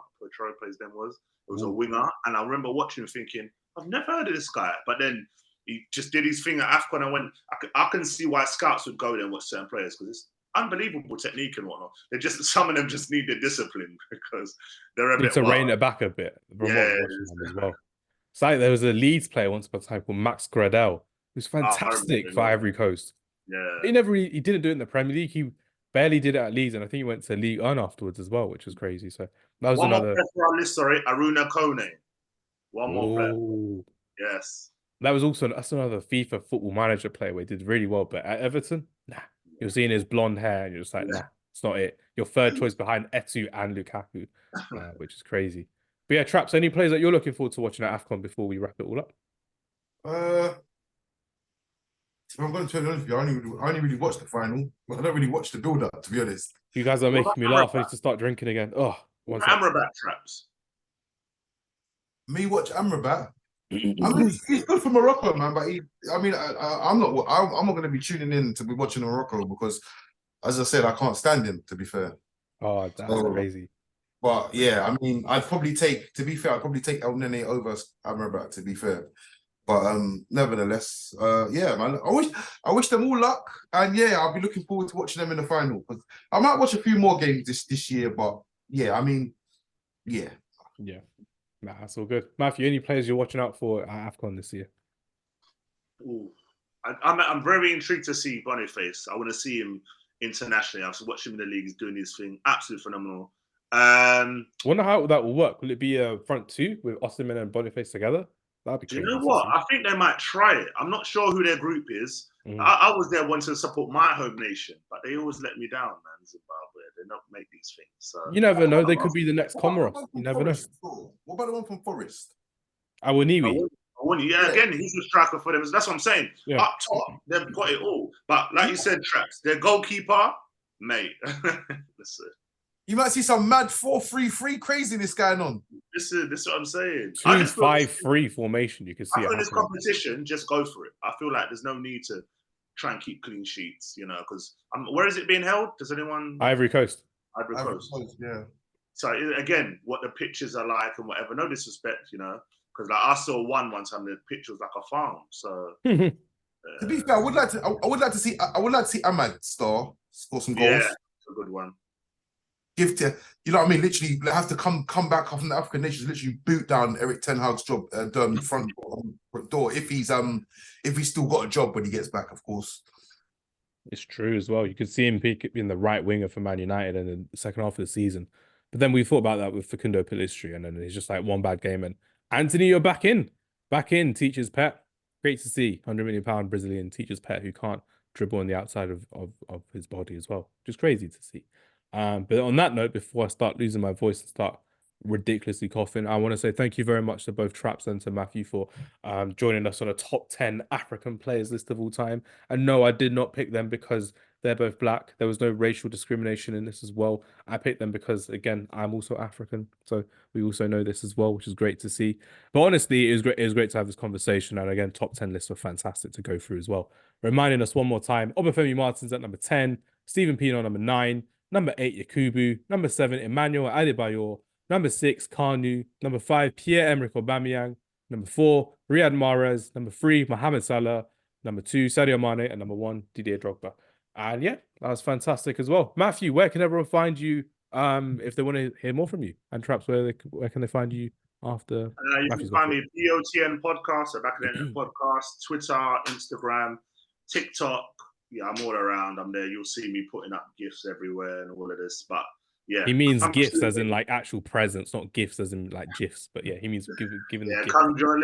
His name was. It was a winger, and I remember watching him thinking, I've never heard of this guy. But then he just did his thing at AFCON and went, I can see why scouts would go there and watch certain players because it's unbelievable technique and whatnot. Some of them just need the discipline because they're a bit to rein it back a bit. As well. It's like there was a Leeds player once upon a time called Max Gradel, who's fantastic for Ivory Coast. Yeah. He didn't do it in the Premier League. He barely did it at Leeds, and I think he went to League One afterwards as well, which was crazy. So that was One more player for our list, Aruna Kone. One more player. Yes. That was also that's another FIFA Football Manager player where he did really well, but at Everton, nah. You're seeing his blonde hair, and you're just like, nah, it's not it. Your third choice behind Etoo and Lukaku, which is crazy. But yeah, Traps, any players that you're looking forward to watching at AFCON before we wrap it all up? If I'm going to tell you honestly, I only really watched the final, but I don't really watch the build-up, to be honest. You guys are making me laugh. I need to start drinking again. Oh, Amrabat, Traps. Me watch Amrabat. I mean, he's good for Morocco, man. But I'm not going to be tuning in to be watching Morocco because, as I said, I can't stand him. To be fair. Oh, that's crazy. But yeah, I mean, I'd probably take El Nene over Amrabat. To be fair, but nevertheless, yeah, man. I wish them all luck, and yeah, I'll be looking forward to watching them in the final. Because I might watch a few more games this year, but yeah, I mean, yeah. Nah, that's all good. Matthew, any players you're watching out for at AFCON this year? Ooh. I'm very intrigued to see Boniface. I want to see him internationally. I've watched him in the league. He's doing his thing. Absolutely phenomenal. Wonder how that will work. Will it be a front two with Osimhen and Boniface together? That'd be crazy. Do you know what? I think they might try it. I'm not sure who their group is. I was there wanting to support my home nation, but they always let me down, man. Zimbabwe, they don't make these things. So you never know. They could be the next Comoros. You never know. What about the one from Forest? Awoniyi. Yeah, again, he's a striker for them. That's what I'm saying. Yeah. Up top, they've got it all. But like you said, Traps, their goalkeeper, mate. Listen. You might see some mad 4-3-3 craziness going on. This is what I'm saying. 2-5-3 formation. You can see I it. feel this competition, just go for it. I feel like there's no need to try and keep clean sheets, you know, because where is it being held? Does anyone? Ivory Coast. Ivory Coast. Yeah. So again, what the pitches are like and whatever. No disrespect, you know, because like I saw one time the pitch was like a farm. So to be fair, I would like to see Ahmad score some goals. Yeah, it's a good one. You know what I mean? Literally, they have to come back from the African nations. Literally, boot down Eric Ten Hag's job front door if he's still got a job when he gets back, of course. It's true as well. You could see him being the right winger for Man United in the second half of the season. But then we thought about that with Facundo Pellistri, and then he's just like one bad game. And Anthony, you're back in, teacher's pet. Great to see. £100 million Brazilian teacher's pet who can't dribble on the outside of his body as well. Just crazy to see. But on that note, before I start losing my voice and start ridiculously coughing, I want to say thank you very much to both Traps and to Matthew for joining us on a top 10 African players list of all time. And no, I did not pick them because they're both black. There was no racial discrimination in this as well. I picked them because, again, I'm also African. So we also know this as well, which is great to see. But honestly, it was great to have this conversation. And again, top 10 lists were fantastic to go through as well. Reminding us one more time, Obafemi Martins at number 10, Stephen Pienaar number 9, number 8, Yakubu, number 7, Emmanuel Adebayor, number 6, Kanu, number 5, Pierre-Emerick Aubameyang, number 4, Riyad Mahrez, number 3, Mohammed Salah, number 2, Sadio Mane, and number 1, Didier Drogba. And yeah, that was fantastic as well. Matthew, where can everyone find you if they want to hear more from you? And Traps, where can they find you after? You can find me BOTN Podcast, so Back of the Net Podcast, Twitter, Instagram, TikTok. Yeah, I'm all around. I'm there. You'll see me putting up gifts everywhere and all of this. But yeah, he means gifts as in like actual presents, not gifts as in like gifs. But yeah, he means giving. Yeah, the come join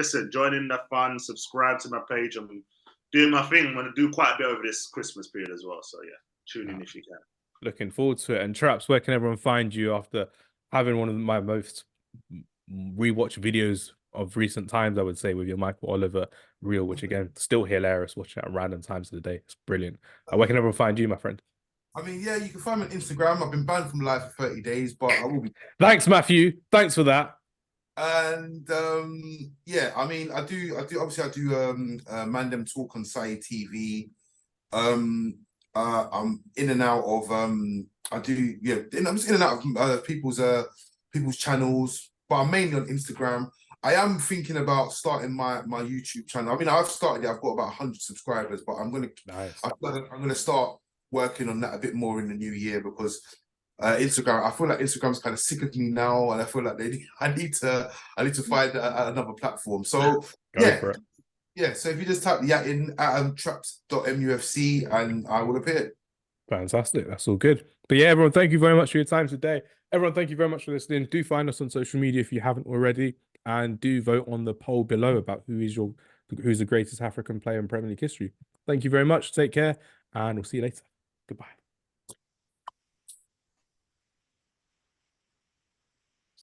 in the fun. Subscribe to my page. I'm doing my thing. I'm gonna do quite a bit over this Christmas period as well. So yeah, tune in if you can. Looking forward to it. And Traps, where can everyone find you after having one of my most rewatched videos of recent times, I would say, with your Michael Oliver reel, which again, still hilarious watching at random times of the day. It's brilliant. Where can everyone find you, my friend? I mean, yeah, you can find me on Instagram. I've been banned from live for 30 days, but I will be. Thanks, Matthew. Thanks for that. And yeah, I mean, I do Mandem Talk on Sai TV. I'm in and out of I'm just in and out of people's channels, but I'm mainly on Instagram. I am thinking about starting my YouTube channel. I mean, I've started it. I've got about 100 subscribers, but I'm gonna start working on that a bit more in the new year because Instagram. I feel like Instagram's kind of sick of me now, and I feel like I need to find another platform. So yeah. So if you just type in traps.mufc, and I will appear. Fantastic. That's all good. But yeah, everyone, thank you very much for your time today. Everyone, thank you very much for listening. Do find us on social media if you haven't already. And do vote on the poll below about who is your who's the greatest African player in Premier League history. Thank you very much. Take care, and we'll see you later. Goodbye.